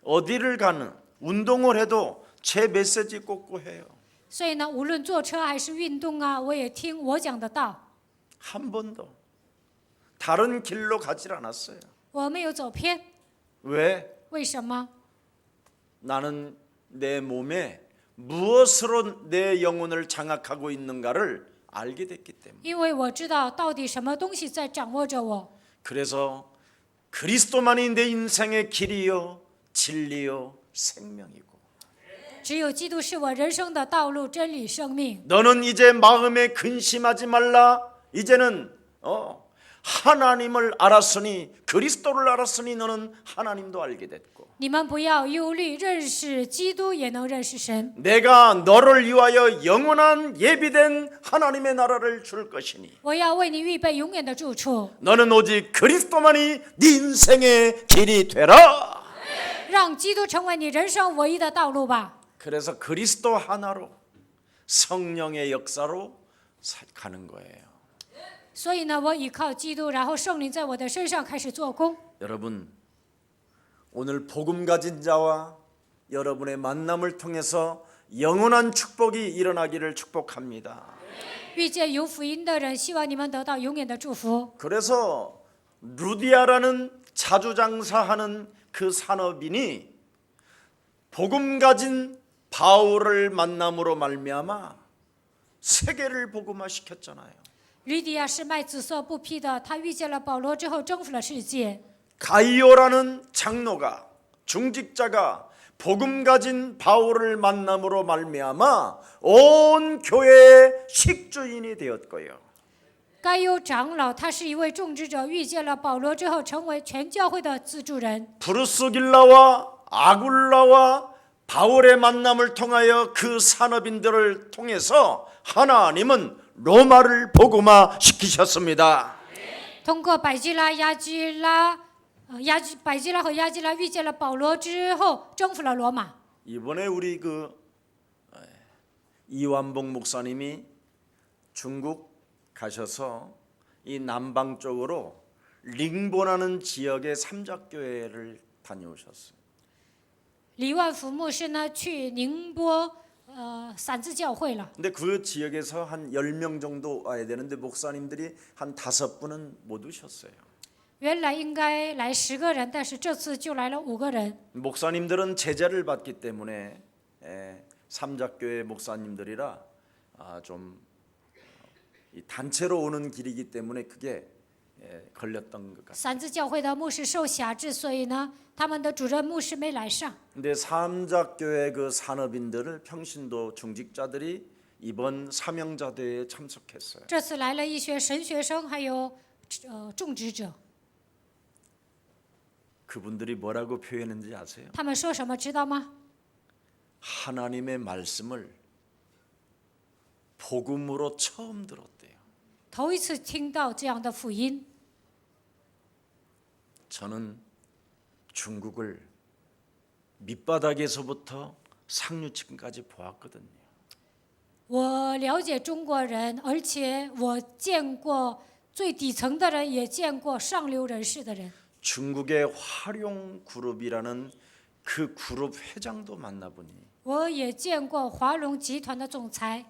[SPEAKER 1] 어디를 가는 운동을 해도 제 메시지 꽂고 해요.
[SPEAKER 2] 所以呢，无论坐车还是运动啊，我也听我讲的道，
[SPEAKER 1] 한 번도 다른 길로 가질 않았어요.
[SPEAKER 2] 我没有走偏。
[SPEAKER 1] 왜?
[SPEAKER 2] 为什么？
[SPEAKER 1] 나는 내 몸에 무엇으로 내 영혼을 장악하고 있는가를 알게 됐기 때문에.
[SPEAKER 2] 因为我知道到底什么东西在掌握着我。
[SPEAKER 1] 그래서 그리스도만이 내 인생의 길이요 진리요 생명이고
[SPEAKER 2] 只有基督是我人生的道路、真理、生命。
[SPEAKER 1] 너는 이제 마음에 근심하지 말라. 이제는 하나님을 알았으니 그리스도를 알았으니 너는 하나님도 알게 됐고
[SPEAKER 2] 你们不要忧虑，认识基督也能认识神。
[SPEAKER 1] 내가 너를 위하여 영원한 예비된 하나님의 나라를 줄 것이니
[SPEAKER 2] 我要为你预备永远的住处，
[SPEAKER 1] 너는 오직 그리스도만이 네 인생의 길이 되라.
[SPEAKER 2] 让基督成为你人生唯一的道路吧。
[SPEAKER 1] 그래서 그리스도 하나로 성령의 역사로 가는 거예요.
[SPEAKER 2] 所以呢，我依靠基督，然后圣灵在我的身上开始做工。
[SPEAKER 1] 여러분, 오늘 복음 가진 자와 여러분의 만남을 통해서 영원한 축복이 일어나기를 축복합니다.
[SPEAKER 2] 遇见有福音的人，希望你们得到永远的祝福。
[SPEAKER 1] 그래서 루디아라는 자주장사하는 그 산업인이 복음 가진 바울을 만남으로 말미암아 세계를 복음화시켰잖아요.
[SPEAKER 2] 吕底亚是卖紫色布匹的，他遇见了保罗之后征服了世界。
[SPEAKER 1] 가이오라는 장로가 중직자가 복음 가진 바울을 만남으로 말미암아 온 교회의 식주인이 되었고요.
[SPEAKER 2] 该有长老，他是一位种植者，遇见了保罗之后，成为全教会的资助人。
[SPEAKER 1] 브루스길라와 아굴라와 바울의 만남을 통하여 그 산업인들을 통해서 하나님은 로마를 복음화 시키셨습니다.
[SPEAKER 2] 通过百基拉、百基拉和亚基拉遇见了保罗之后，征服了罗马。
[SPEAKER 1] 이번에 우리 이완봉 목사님이 중국 가셔서 이 남방 쪽으로 링본하는 지역의 삼작교회를 다녀오셨어요.
[SPEAKER 2] 李万福牧师呢去宁波散字教会了。
[SPEAKER 1] 근데 그 지역에서 한 10명 정도 와야 되는데 목사님들이 한 5분은 못 오셨어요.
[SPEAKER 2] 原来应该来10个人，但是这次就来了5个人。
[SPEAKER 1] 목사님들은 제자를 받기 때문에 삼작교회 목사님들이라 좀 단체로 오는 길이기 때문에 그게 걸렸던 것 같아요.
[SPEAKER 2] 散字教会的牧师受辖制，所以呢，他们的主任牧师没来上。
[SPEAKER 1] 근데 삼작교회 그 산업인들을 평신도 중직자들이 이번 사명자대회에 참석했어요.
[SPEAKER 2] 这次来了一些神学生，还有种植者。
[SPEAKER 1] 그분들이 뭐라고 표현했는지 아세요?
[SPEAKER 2] 他们说什么知道吗？
[SPEAKER 1] 하나님의 말씀을 복음으로 처음 들었대요.
[SPEAKER 2] 头一次听到这样的福音。
[SPEAKER 1] 저는 중국을 밑바닥에서부터 상류층까지 보았거든요.
[SPEAKER 2] 我了解中国人，而且我见过最底层的人，也见过上流人士的人。
[SPEAKER 1] 중국의 화룡 그룹이라는 그 그룹 회장도 만나보니
[SPEAKER 2] 我也见过华龙集团的总裁，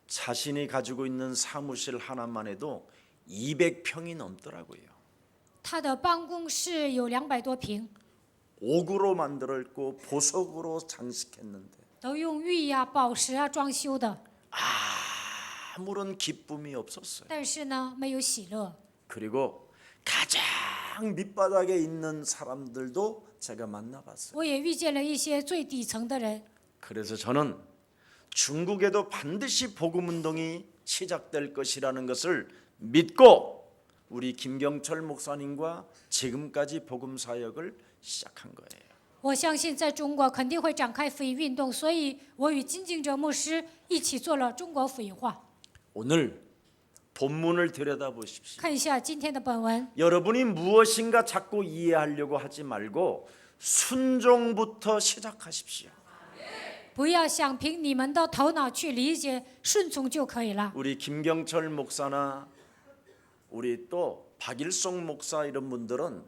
[SPEAKER 1] 자신이 가지고 있는 사무실 하나만 해도 200평이 넘더라고요.
[SPEAKER 2] 他的办公室有200多平，
[SPEAKER 1] 옥으로 만들었고 보석으로 장식했는데
[SPEAKER 2] 都用玉呀、宝石啊装修的，
[SPEAKER 1] 아무런 기쁨이 없었어요.
[SPEAKER 2] 但是呢，没有喜乐。
[SPEAKER 1] 그리고 가장 밑바닥에 있는 사람들도 제가 만나봤어요.
[SPEAKER 2] 我也遇见了一些最底层的人，
[SPEAKER 1] 그래서 저는 중국에도 반드시 복음 운동이 시작될 것이라는 것을 믿고 우리 김경철 목사님과 지금까지 복음 사역을 시작한 거예요.
[SPEAKER 2] 我相信在中国肯定会展开福音运动，所以我与金敬哲牧师一起做了中国福音化。
[SPEAKER 1] 오늘 본문을 들여다보십시오.
[SPEAKER 2] 看一下今天的本文，
[SPEAKER 1] 여러분이 무엇인가 자꾸 이해하려고 하지 말고 순종부터 시작하십시오.
[SPEAKER 2] 不要想凭你们的头脑去理解，顺从就可以了。
[SPEAKER 1] 우리 김경철 목사나 우리 또 박일송 목사 이런 분들은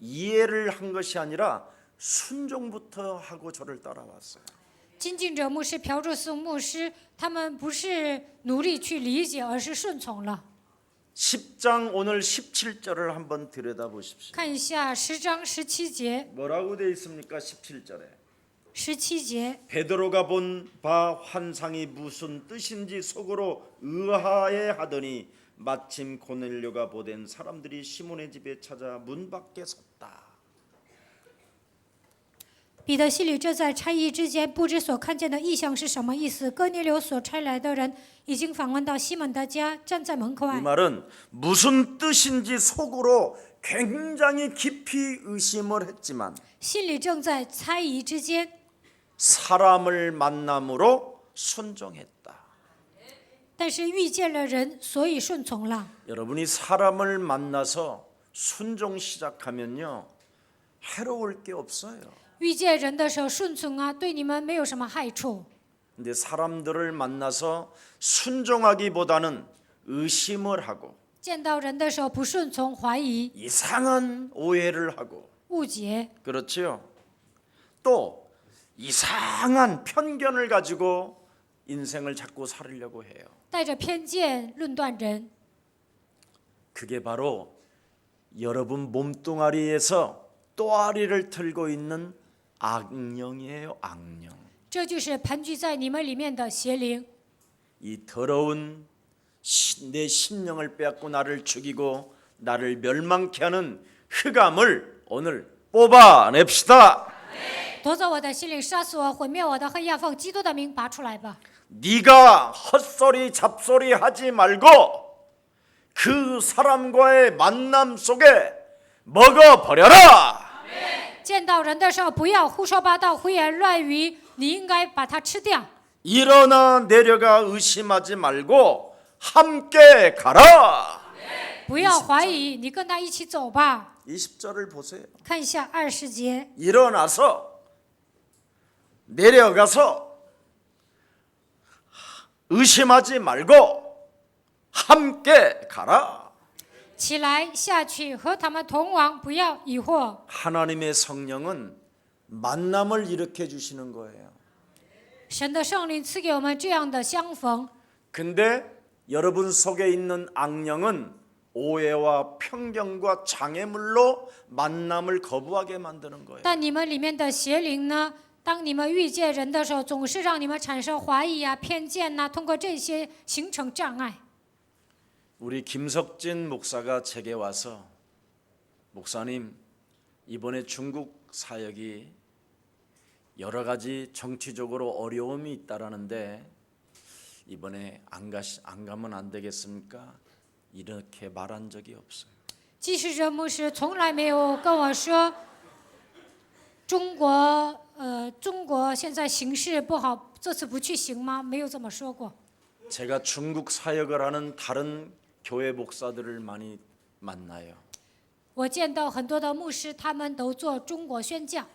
[SPEAKER 1] 이해를 한 것이 아니라 순종부터 하고 저를 따라왔어요.
[SPEAKER 2] 金敬哲牧师、朴柱松牧师，他们不是努力去理解，而是顺从了。
[SPEAKER 1] 10장 오늘 17절을 한번 들여다보십시오.
[SPEAKER 2] 看一下10章17节，
[SPEAKER 1] 뭐라고 되어 있습니까? 17절에
[SPEAKER 2] 17节，
[SPEAKER 1] 베드로가 본 바 환상이 무슨 뜻인지 속으로 의아해 하더니 마침 고넬료가 보낸 사람들이 시몬의 집에 찾아 문 밖에 섰다.
[SPEAKER 2] 彼得心里这在差役之间，不知所看见的异象是什么意思。哥尼流所差来的人已经访问到西门的家，站在门口
[SPEAKER 1] 이
[SPEAKER 2] 外。
[SPEAKER 1] 말은 무슨 뜻인지 속으로 굉장히 깊이 의심을 했지만
[SPEAKER 2] 心里正在猜疑之间，
[SPEAKER 1] 사람을 만남으로 순종했다.
[SPEAKER 2] 但是遇见了人，所以顺从了。
[SPEAKER 1] 여러분이 사람을 만나서 순종 시작하면요 해로울 게 없어요.
[SPEAKER 2] 遇见人的时候顺从啊，对你们没有什么害处。
[SPEAKER 1] 근데 사람들을 만나서 순종하기보다는 의심을 하고
[SPEAKER 2] 见到人的时候不顺从、怀疑、
[SPEAKER 1] 이상한 오해를 하고
[SPEAKER 2] 误解，
[SPEAKER 1] 그렇지요. 또 이상한 편견을 가지고 인생을 자꾸 살으려고 해요.
[SPEAKER 2] 带着偏见论断人，
[SPEAKER 1] 그게 바로 여러분 몸뚱아리에서 또아리를 틀고 있는 악령이에요. 악령.
[SPEAKER 2] 这就是盘踞在你们里面的邪灵。
[SPEAKER 1] 이 더러운 내 심령을 빼앗고 나를 죽이고 나를 멸망케 하는 흑암을 오늘 뽑아냅시다.
[SPEAKER 2] 夺走我的心灵，杀死我，毁灭我的黑暗，奉基督的名拔出来吧！
[SPEAKER 1] 네가 헛소리 잡소리 하지 말고 그 사람과의 만남 속에 먹어버려라.
[SPEAKER 2] 见到人的时候不要胡说八道、胡言乱语，你应该把它吃掉。
[SPEAKER 1] 일어나 내려가 의심하지 말고 함께 가라.
[SPEAKER 2] 不要怀疑，你跟他一起走吧。
[SPEAKER 1] 20절을 보세요.
[SPEAKER 2] 看一下20节，
[SPEAKER 1] 일어나서 내려가서 의심하지 말고 함께 가라.
[SPEAKER 2] 起来下去和他们同往，不要疑惑。
[SPEAKER 1] 하나님의 성령은 만남을 일으켜 주시는 거예요.
[SPEAKER 2] 神的圣灵赐给我们这样的相逢。
[SPEAKER 1] 근데 여러분 속에 있는 악령은 오해와 편견과 장애물로 만남을 거부하게 만드는 거예요.
[SPEAKER 2] 但你们里面的邪灵呢？当你们遇见人的时候，总是让你们产生怀疑啊、偏见呐、通过这些形成障碍。
[SPEAKER 1] 우리 김석진 목사가 제게 와서 목사님 이번에 중국 사역이 여러 가지 정치적으로 어려움이 있다라는데 이번에 안 가면 안 되겠습니까? 이렇게 말한 적이 없어요.
[SPEAKER 2] 济世哲牧师从来没有跟我说中国现在形势不好，这次不去行吗？没有这么说过。
[SPEAKER 1] 제가 중국 사역을 하는 다른 교회 목사들을 많이 만나요.
[SPEAKER 2] 我见到很多的牧师，他们都做中国宣教，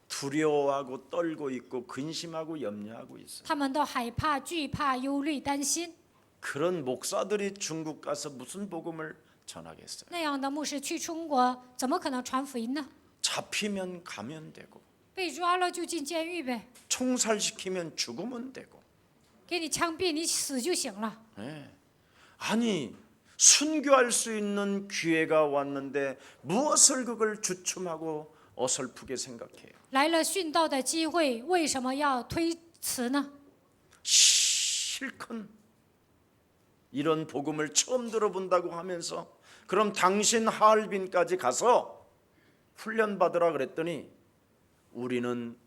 [SPEAKER 1] 두려워하고 떨고 있고 근심하고 염려하고 있어요.
[SPEAKER 2] 他们都害怕、惧怕、忧虑、担心。
[SPEAKER 1] 그런 목사들이 중국 가서 무슨 복음을 전하겠어요?
[SPEAKER 2] 那样的牧师去中国，怎么可能传福音呢？
[SPEAKER 1] 잡히면 가면 되고
[SPEAKER 2] 被抓了就进监狱呗，
[SPEAKER 1] 총살시키면 죽으면 되고.
[SPEAKER 2] 给你枪毙，你死就行了。
[SPEAKER 1] 네. 아니 순교할 수 있는 기회가 왔는데 무엇을 그걸 주춤하고 어설프게 생각해요?
[SPEAKER 2] 来了殉道的机会，为什么要推辞呢？
[SPEAKER 1] 실컷 이런 복음을 처음 들어본다고 하면서 그럼 당신 하얼빈까지 가서 훈련 받으라 그랬더니 우리는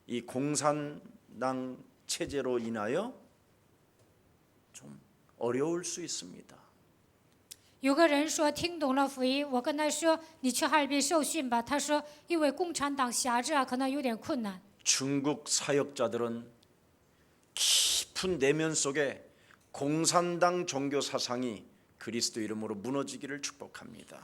[SPEAKER 1] 이 공산당 체제로 인하여 좀 어려울 수 있습니다.
[SPEAKER 2] 有个人说听懂了福音，我跟他说你去哈尔滨受训吧。他说因为共产党辖制啊，可能有点困难。
[SPEAKER 1] 중국 사역자들은 깊은 내면 속에 공산당 종교 사상이 그리스도 이름으로 무너지기를 축복합니다.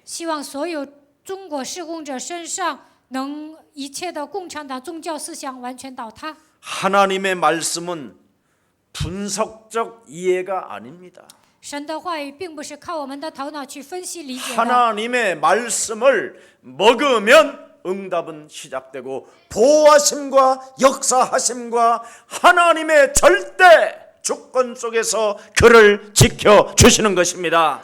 [SPEAKER 2] 希望所有中国事工者身上能一切的共产党宗教思想完全倒塌。
[SPEAKER 1] 하나님의 말씀은 분석적 이해가 아닙니다.
[SPEAKER 2] 神的话语并不是靠我们的头脑去分析理解的。
[SPEAKER 1] 하나님의 말씀을 먹으면 응답은 시작되고 보호하심과 역사하심과 하나님의 절대 주권 속에서 그를 지켜주시는 것입니다.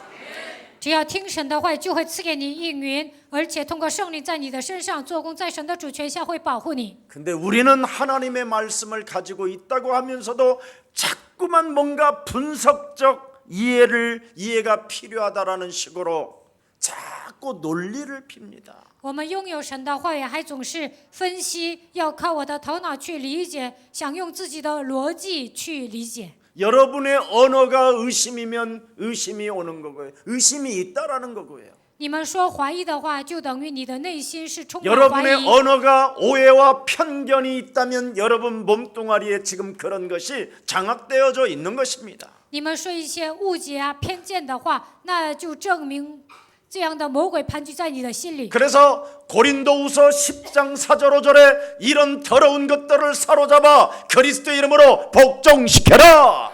[SPEAKER 2] 只要听神的话，就会赐给你应允，而且通过圣灵在你的身上做工，在神的主权下会保护你。
[SPEAKER 1] 근데 우리는 하나님의 말씀을 가지고 있다고 하면서도 자꾸만 뭔가 분석적 이해가 필요하다라는 식으로 자꾸 논리를 핍니다.
[SPEAKER 2] 我们拥有神的话语，还总是分析，要靠我的头脑去理解，想用自己的逻辑去理解。
[SPEAKER 1] 여러분의 언어가 의심이면 의심이 오는 거고요. 의심이 있다라는 거고요.
[SPEAKER 2] 你们说怀疑的话，就等于你的内心是充满怀
[SPEAKER 1] 여러분의
[SPEAKER 2] 疑。
[SPEAKER 1] 언어가 오해와 편견이 있다면 여러분 몸뚱아리에 지금 그런 것이 장악되어져 있는 것입니다.
[SPEAKER 2] 你们说一些误解啊、偏见的话，那就证明这样的魔鬼盘踞在你的心里。
[SPEAKER 1] 그래서 고린도후서 10장 4절 5절에 이런 더러운 것들을 사로잡아 그리스도 이름으로 복종시켜라.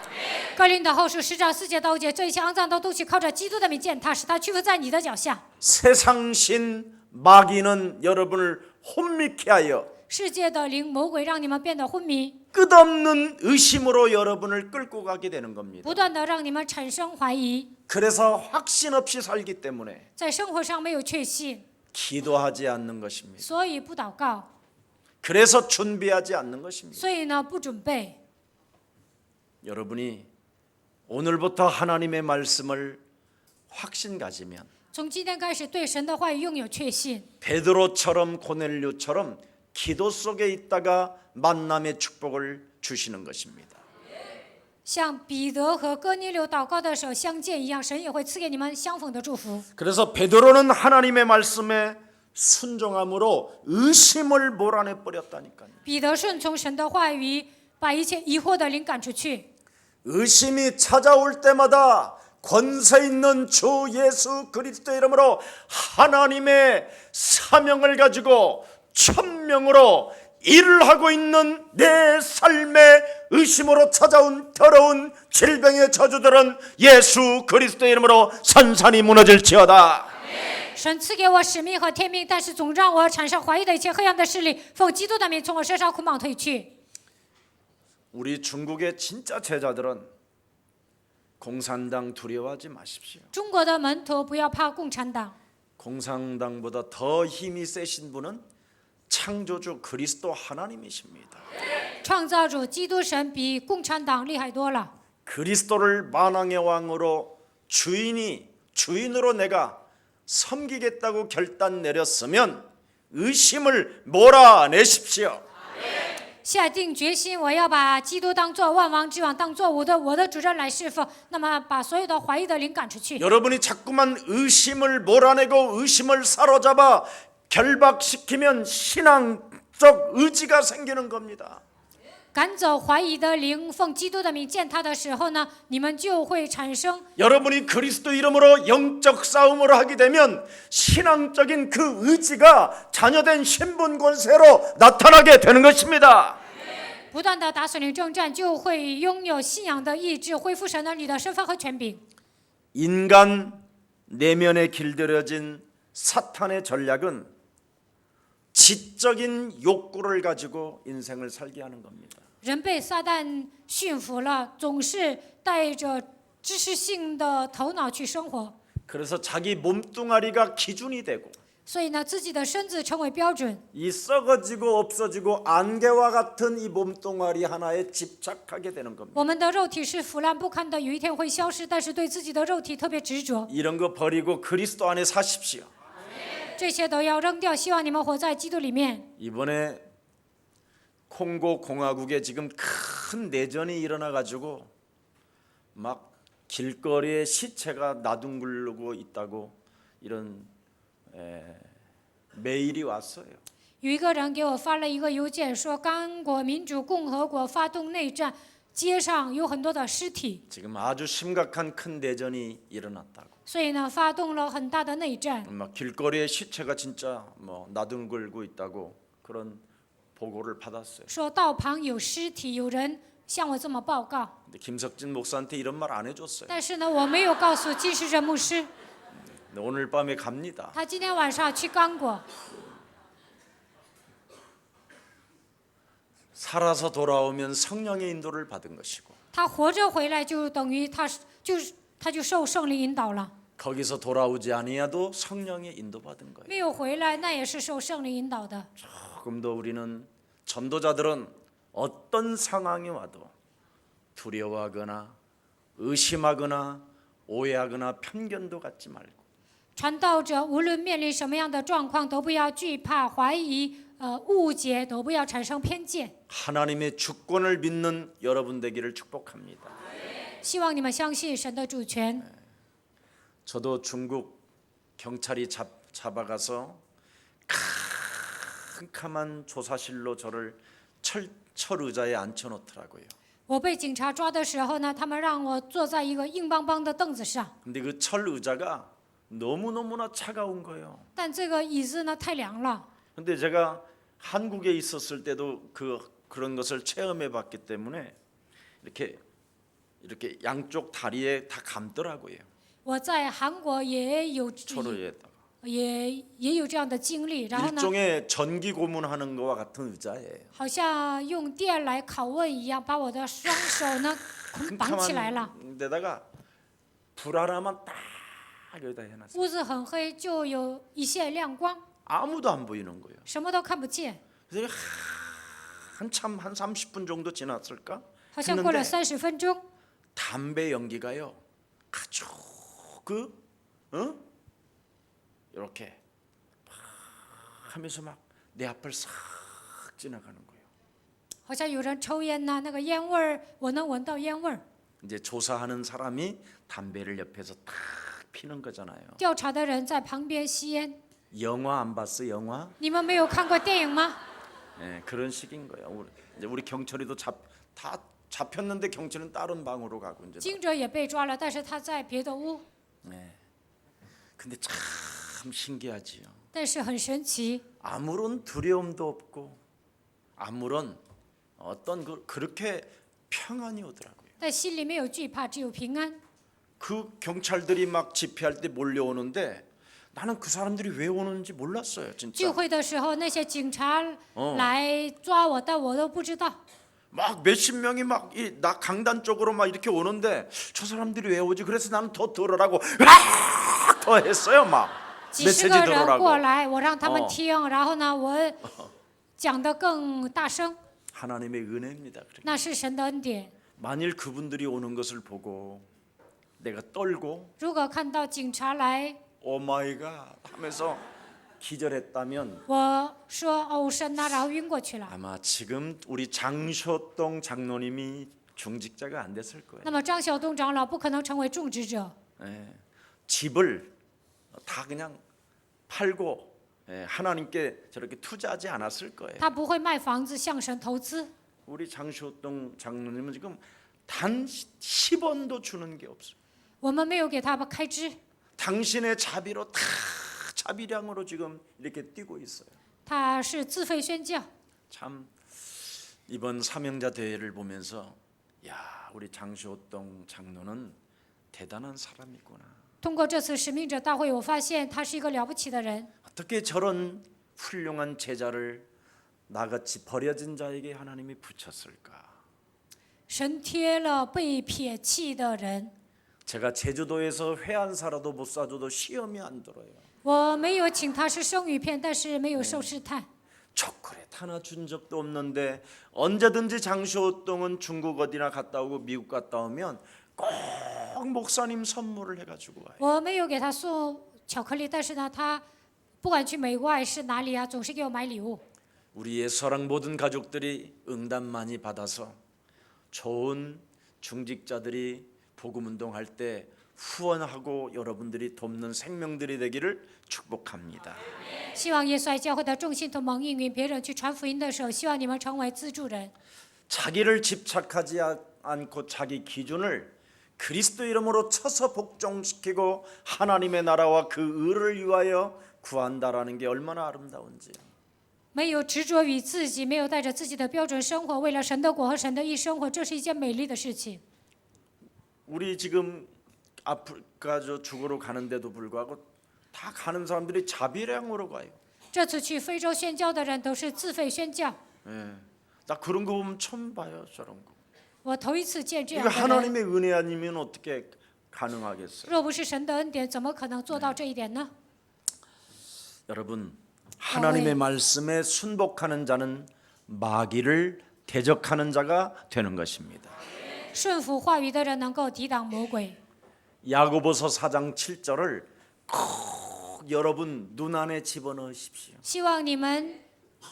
[SPEAKER 2] 哥林多后书10章4节到5节，这一切肮脏的东西靠着基督的名践踏，使他屈服在你的脚下。
[SPEAKER 1] 세상신 마귀는 여러분을 혼미케 하여
[SPEAKER 2] 世界的灵魔鬼让你们变得昏迷，
[SPEAKER 1] 끝없는 의심으로 여러분을 끌고 가게 되는 겁니다.
[SPEAKER 2] 不断的让你们产生怀疑，
[SPEAKER 1] 그래서 확신 없이 살기 때문에
[SPEAKER 2] 在生活上没有确信，
[SPEAKER 1] 기도하지 않는 것입니다.
[SPEAKER 2] 所以不祷告，
[SPEAKER 1] 그래서 준비하지 않는 것입니다.
[SPEAKER 2] 所以呢不准备。
[SPEAKER 1] 여러분이 오늘부터 하나님의 말씀을 확신 가지면
[SPEAKER 2] 从今天开始对神的话语拥有确信，
[SPEAKER 1] 베드로처럼 고넬료처럼 기도 속에 있다가 만남의 축복을 주시는 것입니다.
[SPEAKER 2] 像彼得和哥尼流祷告的时候相见一样，神也会赐给你们相逢的祝福。
[SPEAKER 1] 그래서 베드로는 하나님의 말씀에 순종함으로 의심을 몰아내 버렸다니까요.
[SPEAKER 2] 彼得顺从神的话语，把一切疑惑的灵赶出去。
[SPEAKER 1] 의심이 찾아올 때마다 권세 있는 주 예수 그리스도 이름으로 하나님의 사명을 가지고 천명으로 일을 하고 있는 내 삶의 의심으로 찾아온 더러운 질병의 저주들은 예수 그리스도 이름으로 산산이 무너질지어다.
[SPEAKER 2] 神赐给我使命和天命，但是总让我产生怀疑的一切黑暗的势力，奉基督的名从我身上捆绑退去。
[SPEAKER 1] 우리 중국의 진짜 제자들은 공산당 두려워하지 마십시오.
[SPEAKER 2] 中国的门徒不要怕共产党，
[SPEAKER 1] 공산당보다 더 힘이 세신 분은 창조주 그리스도 하나님이십니다.
[SPEAKER 2] 创造主基督神比共产党厉害多了。
[SPEAKER 1] 그리스도를 만왕의 왕으로 주인으로 내가 섬기겠다고 결단 내렸으면 의심을 몰아내십시오.
[SPEAKER 2] 下定决心，我要把基督当作万王之王，当作我的主人来侍奉。那么，把所有的怀疑的灵赶出去。
[SPEAKER 1] 여러분이 자꾸만 의심을 몰아내고 의심을 사로잡아 결박시키면 신앙적 의지가 생기는 겁니다.
[SPEAKER 2] 赶走怀疑的灵，奉基督的名践踏的时候呢，你们就会产生
[SPEAKER 1] 여러분이 그리스도 이름으로 영적 싸움을 하게 되면 신앙적인 그 의지가 자녀된 신분 권세로 나타나게 되는 것입니다.
[SPEAKER 2] 不断的打属灵征战，就会拥有信仰的意志，恢复神儿女的身份和权柄。
[SPEAKER 1] 인간 내면에 길들여진 사탄의 전략은 지적인 욕구를 가지고 인생을 살게 하는 겁니다.
[SPEAKER 2] 人被撒旦驯服了，总是带着知识性的头脑去生活，
[SPEAKER 1] 그래서 자기 몸뚱아리가 기준이 되고
[SPEAKER 2] 所以呢，自己的身子成为标准。
[SPEAKER 1] 이 썩어지고 없어지고 안개와 같은 이 몸뚱아리 하나에 집착하게 되는 겁니다.
[SPEAKER 2] 我们的肉体是腐烂不堪的，有一天会消失，但是对自己的肉体特别执着，
[SPEAKER 1] 이런 거 버리고 그리스도 안에 사십시오.
[SPEAKER 2] 这些都要扔掉。希望你们活在基督里面。
[SPEAKER 1] 이번에 콩고 공화국에 지금 큰 내전이 일어나 가지고 막 길거리에 시체가 나둥글고 있다고 이런 메일이 왔어요.
[SPEAKER 2] 有一个人给我发了一个邮件，说刚果民主共和国发动内战，街上有很多的尸体，
[SPEAKER 1] 지금 아주 심각한 큰 내전이 일어났다고.
[SPEAKER 2] 所以呢，发动了很大的内战。
[SPEAKER 1] 막 길거리에 시체가 진짜 뭐 나둥글고 있다고 그런 보고를 받았어요.
[SPEAKER 2] 说道旁有尸体，有人向我这么报告，
[SPEAKER 1] 근데 김석진 목사한테 이런 말 안 해줬어요.
[SPEAKER 2] 但是呢，我没有告诉金世哲牧师，
[SPEAKER 1] 근데 오늘 밤에 갑니다.
[SPEAKER 2] 他今天晚上去刚果，
[SPEAKER 1] 살아서 돌아오면 성령의 인도를 받은 것이고
[SPEAKER 2] 他活着回来就等于他就受圣灵引导了，
[SPEAKER 1] 거기서 돌아오지 아니하도 성령의 인도받은 거예요.
[SPEAKER 2] 没有回来那也是受圣灵引导的。
[SPEAKER 1] 조금 더 우리는 전도자들은 어떤 상황이 와도 두려워하거나 의심하거나 오해하거나 편견도 갖지 말고
[SPEAKER 2] 传道者无论面临什么样的状况，都不要惧怕、怀疑、误解，都不要产生偏见。
[SPEAKER 1] 하나님의 주권을 믿는 여러분 되기를 축복합니다.
[SPEAKER 2] 希望你们相信神的主权。
[SPEAKER 1] 저도 중국 경찰이 잡아가서 캄캄한 조사실로 저를 철 의자에 앉혀놓더라고요.
[SPEAKER 2] 我被警察抓的时候呢，他们让我坐在一个硬邦邦的凳子上，
[SPEAKER 1] 근데 그 철 의자가 너무너무나 차가운 거예요.
[SPEAKER 2] 但这个椅子呢太凉了。
[SPEAKER 1] 근데 제가 한국에 있었을 때도 그런 것을 체험해 봤기 때문에 이렇게 양쪽 다리에 다 감더라고요.
[SPEAKER 2] 我在韩国也有
[SPEAKER 1] 철의에다가
[SPEAKER 2] 也有这样的经历，然后呢，
[SPEAKER 1] 일종의 전기 고문하는 거와 같은 의자예요.
[SPEAKER 2] 好像用电来拷问一样，把我的双手呢绑起来了。
[SPEAKER 1] 데다가 불 하나만 딱 여기다 해놨어요.
[SPEAKER 2] 屋子很黑，就有一线亮光，
[SPEAKER 1] 아무도 안 보이는 거예요.
[SPEAKER 2] 什么都看不见。
[SPEAKER 1] 그래서 한참 한 30분 정도 지났을까?
[SPEAKER 2] 好像过了
[SPEAKER 1] 했는데
[SPEAKER 2] 30分钟，
[SPEAKER 1] 담배 연기가요. 아주 이렇게 하면서 막 내 앞을 싹 지나가는 거예요.
[SPEAKER 2] 好像有人抽烟呐，那个烟味儿，我能闻到烟味儿。
[SPEAKER 1] 이제 조사하는 사람이 담배를 옆에서 탁 피는 거잖아요.
[SPEAKER 2] 调查的人在旁边吸烟，
[SPEAKER 1] 영화 안 봤어? 영화?
[SPEAKER 2] 你们没有看过电影吗？
[SPEAKER 1] 네, 그런 식인 거예요. 이제 우리 경찰이도 다 잡혔는데 경찰은 다른 방으로 가고 이제.
[SPEAKER 2] 惊者也被抓了，但是他在别的屋。
[SPEAKER 1] 네. 근데 참 신기하지요.
[SPEAKER 2] 但是很神奇，
[SPEAKER 1] 아무런 두려움도 없고 아무런 어떤 그렇게 평안이 오더라고요.
[SPEAKER 2] 但心里没有惧怕，只有平安。
[SPEAKER 1] 그 경찰들이 막 집회할 때 몰려오는데 나는 그 사람들이 왜 오는지 몰랐어요,
[SPEAKER 2] 聚
[SPEAKER 1] 진짜.
[SPEAKER 2] 会的时候，那些警察来抓我，但我都不知道。
[SPEAKER 1] 막 몇십 명이 막 나 강단 쪽으로 막 이렇게 오는데 저 사람들이 왜 오지? 그래서 나는 더 들으라고 더 했어요, 막
[SPEAKER 2] 几十
[SPEAKER 1] 메시지
[SPEAKER 2] 个人
[SPEAKER 1] 들으라고.
[SPEAKER 2] 过来，我让他们
[SPEAKER 1] 哦
[SPEAKER 2] 听，然后呢，我讲得更大声，
[SPEAKER 1] 하나님의 은혜입니다. 그러니까.
[SPEAKER 2] 那是神的恩典。
[SPEAKER 1] 만일 그분들이 오는 것을 보고 내가 떨고
[SPEAKER 2] 如果看到警察来，
[SPEAKER 1] 오 마이 갓 하면서 기절했다면
[SPEAKER 2] 我说哦神呐，然后晕过去了，
[SPEAKER 1] 아마 지금 우리 장쇼동 장로님이 중직자가 안 됐을 거예요.
[SPEAKER 2] 那么张晓东长老不可能成为种植者，
[SPEAKER 1] 예, 집을 다 그냥 팔고 예, 하나님께 저렇게 투자하지 않았을 거예요.
[SPEAKER 2] 他不会卖房子向神投资。
[SPEAKER 1] 우리 장쇼동 장로님은 지금 단 10원도 주는 게 없어요.
[SPEAKER 2] 我们没有给他们开支，
[SPEAKER 1] 당신의 자비로 다 자비량으로 지금 이렇게 뛰고 있어요.
[SPEAKER 2] 他是自费宣教。
[SPEAKER 1] 참 이번 사명자 대회를 보면서 야 우리 장쇼동 장로는 대단한 사람이구나.
[SPEAKER 2] 通过这次使命者大会，我发现他是一个了不起的人。
[SPEAKER 1] 어떻게 저런 훌륭한 제자를 나같이 버려진 자에게 하나님이 붙였을까?
[SPEAKER 2] 神贴了被撇弃的人。
[SPEAKER 1] 제가 제주도에서 회 한 사라도 못 사줘도 시험이 안 들어요.
[SPEAKER 2] 我没有请他吃生鱼片，但是没有受试探。
[SPEAKER 1] 초콜릿 하나 준 적도 없는데 언제든지 장쇼동은 중국 어디나 갔다 오고 미국 갔다 오면 꼭 목사님 선물을 해가지고 와요.
[SPEAKER 2] 我没有给他送巧克力，但是呢，他不管去美国还是哪里啊，总是给我买礼物。
[SPEAKER 1] 우리의 서랑 모든 가족들이 응답 많이 받아서 좋은 중직자들이 복음 운동할 때 후원하고 여러분들이 돕는 생명들이 되기를 축복합니다.
[SPEAKER 2] 希望耶稣爱教会的众信徒蒙应允别人去传福音的时候，希望你们成为资助人。
[SPEAKER 1] 자기를 집착하지 않고 자기 기준을 그리스도 이름으로 쳐서 복종시키고 하나님의 나라와 그 의를 위하여 구한다라는 게 얼마나 아름다운지.
[SPEAKER 2] 没有执着于自己，没有带着自己的标准生活，为了神的国和神的义生活，这是一件美丽的事情。
[SPEAKER 1] 우리 지금 아프리카 저 죽으러 가는데도 불구하고 다 가는 사람들이 자비량으로 가요.
[SPEAKER 2] 这次去非洲宣教的人都是自费宣教，
[SPEAKER 1] 예. 나 그런 거 보면 처음 봐요, 저런 거.
[SPEAKER 2] 我头一次见这
[SPEAKER 1] 이거
[SPEAKER 2] 样的人。
[SPEAKER 1] 하나님의 은혜 아니면 어떻게 가능하겠어요?
[SPEAKER 2] 若不是神的恩典，怎么可能做到这一点呢？
[SPEAKER 1] 여러분, 하나님의 말씀에 순복하는 자는 마귀를 대적하는 자가 되는 것입니다.
[SPEAKER 2] 顺服话语的人能够抵挡魔鬼。
[SPEAKER 1] 야고보서 4장 7절을 꼭 여러분 눈 안에 집어넣으십시오.
[SPEAKER 2] 希望你们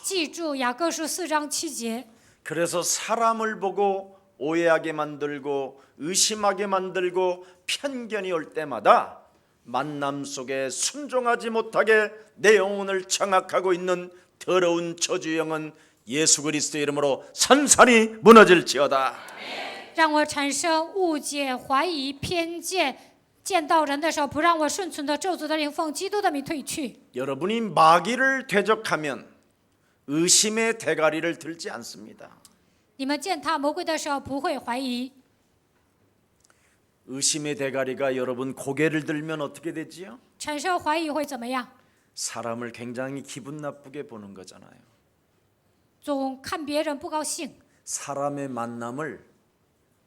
[SPEAKER 2] 记住雅各书4章7节。
[SPEAKER 1] 그래서 사람을 보고 오해하게 만들고 의심하게 만들고 편견이 올 때마다 만남 속에 순종하지 못하게 내 영혼을 장악하고 있는 더러운 저주 영은 예수 그리스도의 이름으로 산산이 무너질지어다.
[SPEAKER 2] 让我产生误解、怀疑、偏见，见到人的时候不让我顺从的咒诅的灵，奉基督的名退去。
[SPEAKER 1] 여러분이 마귀를 대적하면 의심의 대가리를 들지 않습니다.
[SPEAKER 2] 你们践踏魔鬼的时候不会怀疑，
[SPEAKER 1] 의심의 대가리가 여러분 고개를 들면 어떻게 되지요?
[SPEAKER 2] 产生怀疑会怎么样？
[SPEAKER 1] 사람을 굉장히 기분 나쁘게 보는 거잖아요.
[SPEAKER 2] 总看别人不高兴，
[SPEAKER 1] 사람의 만남을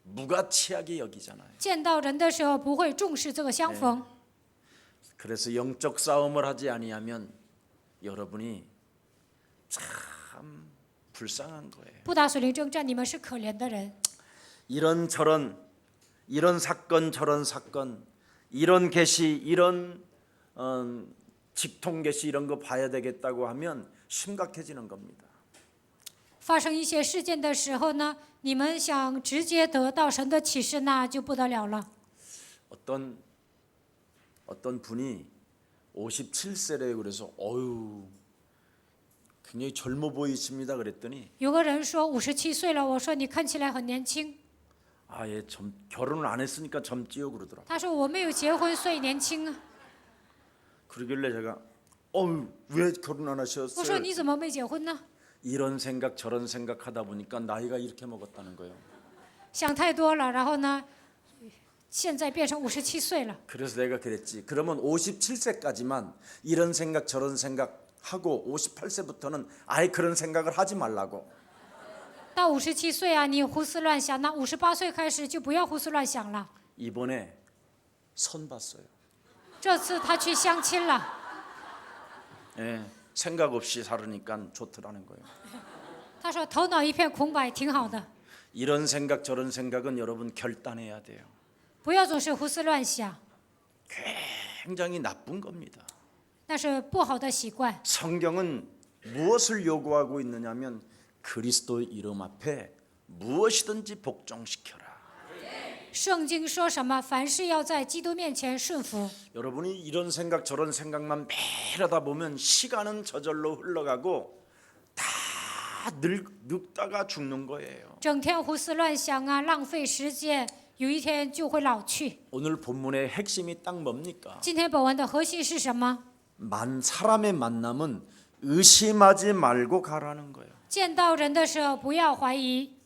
[SPEAKER 1] 무가치하게 여기잖아요.
[SPEAKER 2] 见到人的时候不会重视这个相逢。
[SPEAKER 1] 그래서 영적 싸움을 하지 아니하면 여러분이 참 불쌍한 거예요.
[SPEAKER 2] 不打属灵征战，你们是可怜的人。
[SPEAKER 1] 이런저런 이런 사건 저런 사건 이런 계시 이런 직통 계시 이런 거 봐야 되겠다고 하면 심각해지는 겁니다.
[SPEAKER 2] 发生一些事件的时候呢，你们想直接得到神的启示，那就不得了了。
[SPEAKER 1] 어떤 분이 57세래요. 그래서 어유 굉장히 젊어 보이십니다. 그랬더니
[SPEAKER 2] 有个人说57岁了，我说你看起来很年轻。
[SPEAKER 1] 아예 결혼을 안 했으니까 젊지요 그러더라.
[SPEAKER 2] 他说我没有结婚，所以年轻啊。
[SPEAKER 1] 그러길래 제가 왜 결혼 안
[SPEAKER 2] 我说
[SPEAKER 1] 하셨어요?
[SPEAKER 2] 你怎么没结婚呢？
[SPEAKER 1] 이런 생각 저런 생각 하다 보니까 나이가 이렇게 먹었다는 거예요.
[SPEAKER 2] 想太多了，然后呢，现在变成57岁了。
[SPEAKER 1] 그래서 내가 그랬지. 그러면 57세까지만 이런 생각 저런 생각 하고 58세부터는 아예 그런 생각을 하지 말라고.
[SPEAKER 2] 到57岁啊，你胡思乱想，那58岁开始就不要胡思乱想了。
[SPEAKER 1] 이번에 선 봤어요.
[SPEAKER 2] 这次他去相亲了，
[SPEAKER 1] 예, 생각 없이 살으니까 좋더라는 거예요.
[SPEAKER 2] 他说头脑一片空白，挺好的，
[SPEAKER 1] 이런 생각 저런 생각은 여러분 결단해야 돼요.
[SPEAKER 2] 不要总是胡思乱想，
[SPEAKER 1] 굉장히 나쁜 겁니다.
[SPEAKER 2] 那是不好的习惯。
[SPEAKER 1] 성경은 무엇을 요구하고 있느냐면 그리스도 이름 앞에 무엇이든지 복종시켜라.
[SPEAKER 2] 圣经说什么？凡事要在基督面前顺服。
[SPEAKER 1] 여러분이 이런 생각 저런 생각만 매일 하다 보면 시간은 저절로 흘러가고 다 늙다가 죽는 거예요.
[SPEAKER 2] 整天胡思乱想啊，浪费时间，有一天就会老去。
[SPEAKER 1] 오늘 본문의 핵심이 딱 뭡니까?
[SPEAKER 2] 今天本文的核心是什么？
[SPEAKER 1] 사람의 만남은 의심하지 말고 가라는 거예요.
[SPEAKER 2] 见到人的时候不要怀疑。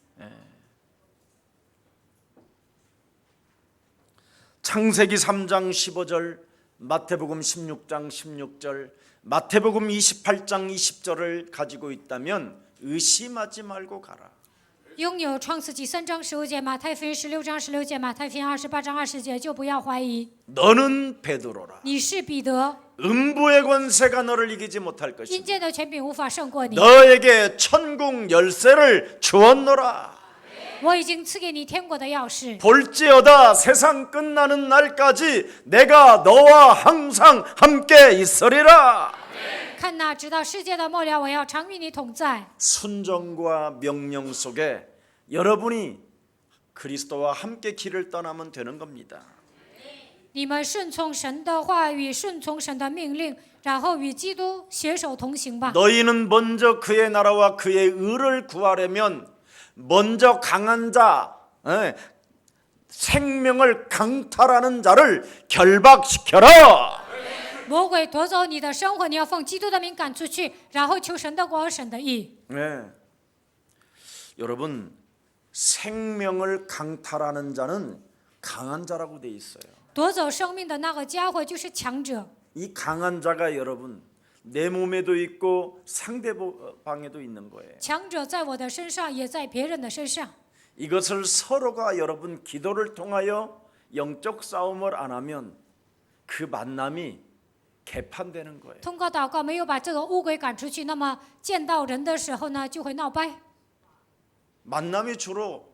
[SPEAKER 1] 창세기 3장 15절, 마태복음 16장 16절, 마태복음 28장 20절을 가지고 있다면 의심하지 말고 가라.
[SPEAKER 2] 拥有创世纪3章15节、马太福音16章16节、马太福音28章20节，就不要怀疑。
[SPEAKER 1] 너는 베드로라.
[SPEAKER 2] 你是彼得，
[SPEAKER 1] 음부의 권세가 너를 이기지 못할
[SPEAKER 2] 阴
[SPEAKER 1] 것이다.
[SPEAKER 2] 间的权柄无法胜过你。
[SPEAKER 1] 너에게 천국 열쇠를 주었노라.
[SPEAKER 2] 我已经赐给你天国的钥匙。
[SPEAKER 1] 볼지어다 세상 끝나는 날까지 내가 너와 항상 함께 있으리라.
[SPEAKER 2] 看哪，直到世界的末了，我要常与你同在。
[SPEAKER 1] 순종과 명령 속에 여러분이 그리스도와 함께 길을 떠나면 되는 겁니다.
[SPEAKER 2] 你们顺从神的话语，顺从神的命令，然后与基督携手同行吧。
[SPEAKER 1] 너희는 먼저 그의 나라와 그의 의를 구하려면 먼저 강한 자, 생명을 강탈하는 자를 결박시켜라.
[SPEAKER 2] 魔鬼夺走你的生活，你要奉基督的名赶出去，然后求神的国、神的义。
[SPEAKER 1] 네. 여러분, 생명을 강탈하는 자는 강한 자라고 돼 있어요.
[SPEAKER 2] 夺走生命的那个家伙就是强者。
[SPEAKER 1] 이 강한 자가 여러분 내 몸에도 있고 상대방에도 있는 거예요.
[SPEAKER 2] 强者在我的身上，也在别人的身上。
[SPEAKER 1] 이것을 서로가 여러분 기도를 통하여 영적 싸움을 안 하면 그 만남이 개판되는 거예요.
[SPEAKER 2] 通过祷告没有把这个乌鬼赶出去，那么见到人的时候呢，就会闹掰。
[SPEAKER 1] 만남이 주로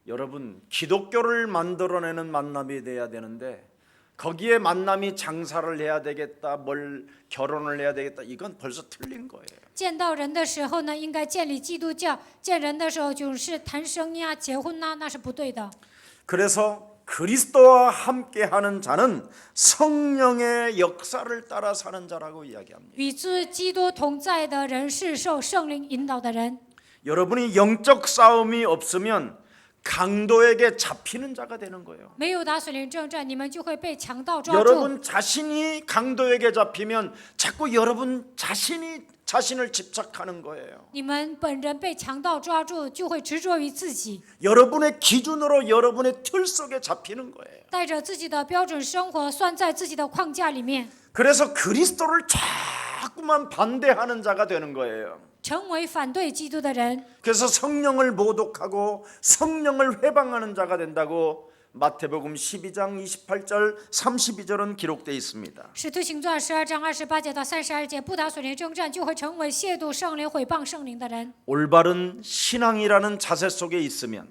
[SPEAKER 1] 여러분 기독교를 만들어내는 만남이 돼야 되는데 거기에 만남이 장사를 해야 되겠다, 뭘 결혼을 해야 되겠다, 이건 벌써 틀린 거예요.
[SPEAKER 2] 见到人的时候呢，应该建立基督教；见人的时候就是谈生意啊、结婚呐、那是不对的。
[SPEAKER 1] 그래서 그리스도와 함께하는 자는 성령의 역사를 따라 사는 자라고 이야기합니다.
[SPEAKER 2] 与基督同在的人是受圣灵引导的人。
[SPEAKER 1] 여러분이 영적 싸움이 없으면 강도에게 잡히는 자가 되는 거예요.
[SPEAKER 2] 没有打属灵征战，你们就会被强盗抓住。
[SPEAKER 1] 여러분 자신이 강도에게 잡히면 자꾸 여러분 자신을 집착하는 거예요.
[SPEAKER 2] 你们本人被强盗抓住，就会执着于自己，
[SPEAKER 1] 여러분의 기준으로 여러분의 틀 속에 잡히는 거예요.
[SPEAKER 2] 带着自己的标准生活，算在自己的框架里面，
[SPEAKER 1] 그래서 그리스도를 자꾸만 반대하는 자가 되는 거예요.
[SPEAKER 2] 成为反对基督的人。
[SPEAKER 1] 그래서 성령을 모독하고 성령을 회방하는 자가 된다고 마태복음 12장 28절 32절은 기록되어 있습니다.
[SPEAKER 2] 使徒行传12章28节到32节，不打属灵征战，就会成为亵渎圣灵、毁谤圣灵的人。
[SPEAKER 1] 올바른 신앙이라는 자세 속에 있으면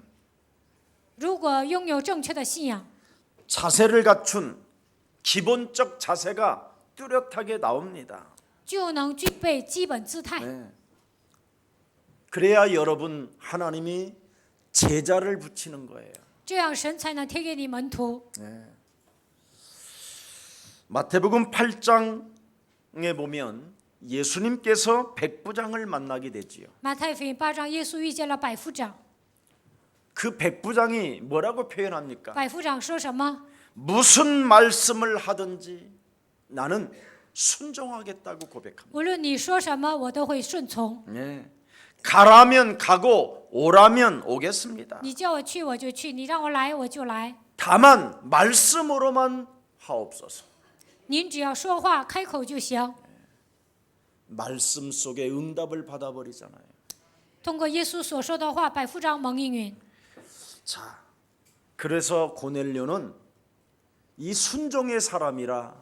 [SPEAKER 2] 如果拥有正确的信仰，
[SPEAKER 1] 자세를 갖춘 기본적 자세가 뚜렷하게 나옵니다.
[SPEAKER 2] 就能具备基本姿态。
[SPEAKER 1] 네. 그래야 여러분 하나님이 제자를 붙이는 거예요.
[SPEAKER 2] 这样神才能贴给你门徒。
[SPEAKER 1] 네. 마태복음 8장에 보면 예수님께서 백부장을 만나게 되지요.
[SPEAKER 2] 马太福音8章，耶稣遇见了百夫长。
[SPEAKER 1] 그 백부장이 뭐라고 표현합니까?
[SPEAKER 2] 百夫长说什么？
[SPEAKER 1] 무슨 말씀을 하든지 나는 순종하겠다고 고백합니다.
[SPEAKER 2] 无论你说什么，我都会顺从。
[SPEAKER 1] 네. 가라면 가고 오라면 오겠습니다.
[SPEAKER 2] 你叫我去，我就去；你让我来，我就来。
[SPEAKER 1] 다만 말씀으로만 하옵소서.
[SPEAKER 2] 您只要说话开口就行。
[SPEAKER 1] 말씀 속에 응답을 받아버리잖아요.
[SPEAKER 2] 通过耶稣所说的话，百夫长蒙应允。
[SPEAKER 1] 자, 그래서 고넬료는 이 순종의 사람이라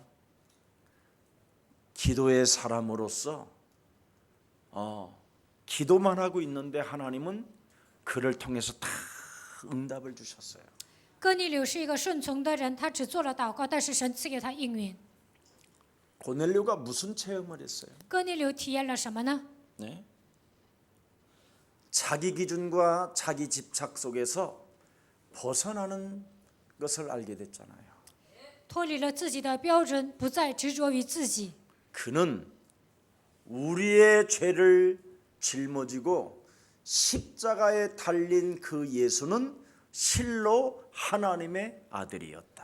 [SPEAKER 1] 기도의 사람으로서 기도만 하고 있는데 하나님은 그를 통해서 다 응답을 주셨어요.
[SPEAKER 2] 哥尼流是一个顺从的人，他只做了祷告，但是神赐给他应允。
[SPEAKER 1] 고넬료가 무슨 체험을 했어요?
[SPEAKER 2] 哥尼流体验了什么呢？
[SPEAKER 1] 네? 자기 기준과 자기 집착 속에서 벗어나는 것을 알게 됐잖아요.
[SPEAKER 2] 脱离了自己的标准，不再执着于自己。
[SPEAKER 1] 그는 우리의 죄를 짊어지고 십자가에 달린 그 예수는 실로 하나님의 아들이었다.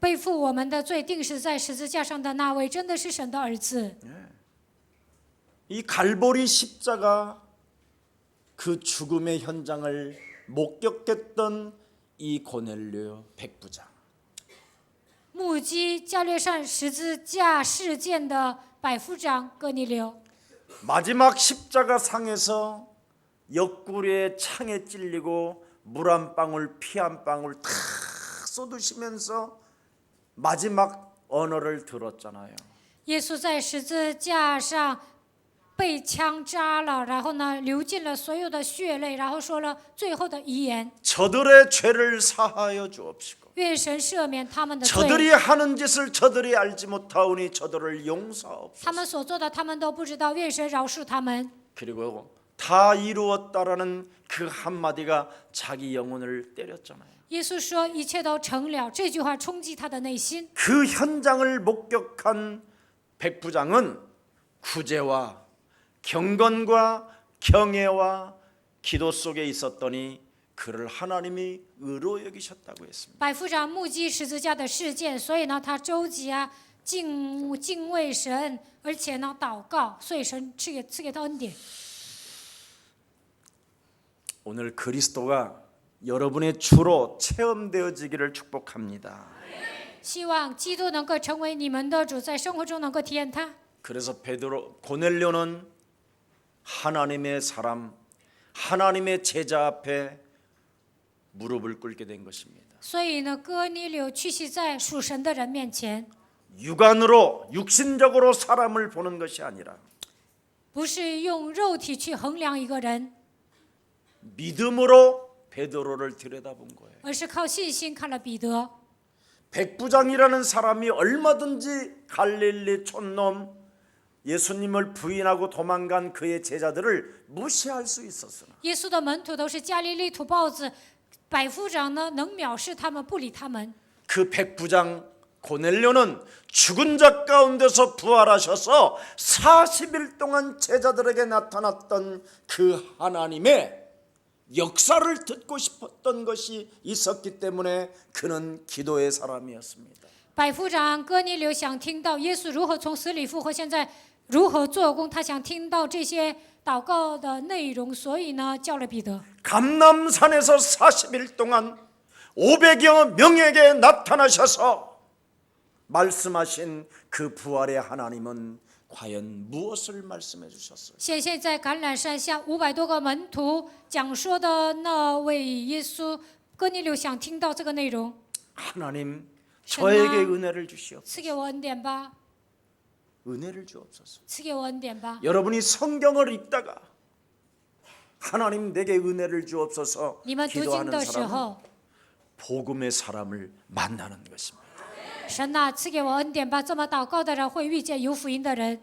[SPEAKER 2] 背负我们的罪，钉死在十字架上的那位，真的是神的儿子。
[SPEAKER 1] 이 갈보리 십자가 그 죽음의 현장을 목격했던 이 고넬료 백부장.
[SPEAKER 2] 目击加略山十字架事件的百夫长哥尼流，
[SPEAKER 1] 마지막 십자가 상에서 옆구리에 창에 찔리고 물 한 방울 피 한 방울 다 쏟으시면서 마지막 언어를 들었잖아요.
[SPEAKER 2] 耶稣在十字架上被枪扎了，然后呢，流尽了所有的血泪，然后说了最后的遗言：
[SPEAKER 1] 저들의 죄를 사하여 주옵시고
[SPEAKER 2] 愿神赦免他们的罪，
[SPEAKER 1] 저들이 하는 짓을 저들이 알지 못하오니 저들을 용서하옵소서.
[SPEAKER 2] 他们所做的他们都不知道，愿神饶恕他们。
[SPEAKER 1] 그리고 다 이루었다라는 그 한마디가 자기 영혼을 때렸잖아요.
[SPEAKER 2] 耶稣说一切都成了，这句话冲击他的内心。
[SPEAKER 1] 그 현장을 목격한 백부장은 구제와 경건과 경애와 기도 속에 있었더니 그를 하나님이 의로 여기셨다고 했습니다.
[SPEAKER 2] 百夫长目击十字架的事件，所以呢，他周济啊，敬畏神，而且呢，祷告，所以神赐给他恩典。
[SPEAKER 1] 오늘 그리스도가 여러분의 주로 체험되어지기를 축복합니다.
[SPEAKER 2] 希望基督能够成为你们的主，在生活中能够体验他。
[SPEAKER 1] 그래서 고넬료는 하나님의 사람, 하나님의 제자 앞에 무릎을 꿇게 된 것입니다.
[SPEAKER 2] 所以呢，哥尼流屈膝在属神的人面前，
[SPEAKER 1] 육안으로 육신적으로 사람을 보는 것이 아니라
[SPEAKER 2] 不是用肉体去衡量一个人，
[SPEAKER 1] 믿음으로 베드로를 들여다본 거예요.
[SPEAKER 2] 而是靠信心看了彼得。
[SPEAKER 1] 백부장이라는 사람이 얼마든지 갈릴리 촌놈 예수님을 부인하고 도망간 그의 제자들을 무시할 수 있었으나
[SPEAKER 2] 耶稣的门徒都是加利利土包子，百夫长呢能藐视他们，不理他们。
[SPEAKER 1] 그 백부장 고넬료는 죽은 자 가운데서 부활하셔서 40일 동안 제자들에게 나타났던 그 하나님의 역사를 듣고 싶었던 것이 있었기 때문에 그는 기도의 사람이었습니다.
[SPEAKER 2] 百夫长哥尼流想听到耶稣如何从死里复活，现在如何做工，他想听到这些祷告的内容，所以呢叫了彼得。
[SPEAKER 1] 감람산에서 40일 동안 500여 명에게 나타나셔서 말씀하신 그 부활의 하나님은 과연 무엇을 말씀해 주셨어요?
[SPEAKER 2] 显现在橄榄山下500多个门徒讲说的那位耶稣，哥尼流想听到这个内容。
[SPEAKER 1] 하나님 저에게 은혜를 주시옵소서.
[SPEAKER 2] 赐给我恩典吧，
[SPEAKER 1] 은혜를 주옵소서.
[SPEAKER 2] 赐给我恩典吧。
[SPEAKER 1] 여러분이 성경을 읽다가 하나님 내게 은혜를 주옵소서
[SPEAKER 2] 你们读经
[SPEAKER 1] 기도하는
[SPEAKER 2] 的时
[SPEAKER 1] 사람은
[SPEAKER 2] 候，
[SPEAKER 1] 복음의 사람을 만나는 것입니다.
[SPEAKER 2] 神呐，赐给我恩典吧。这么祷告的人会遇见有福音的人，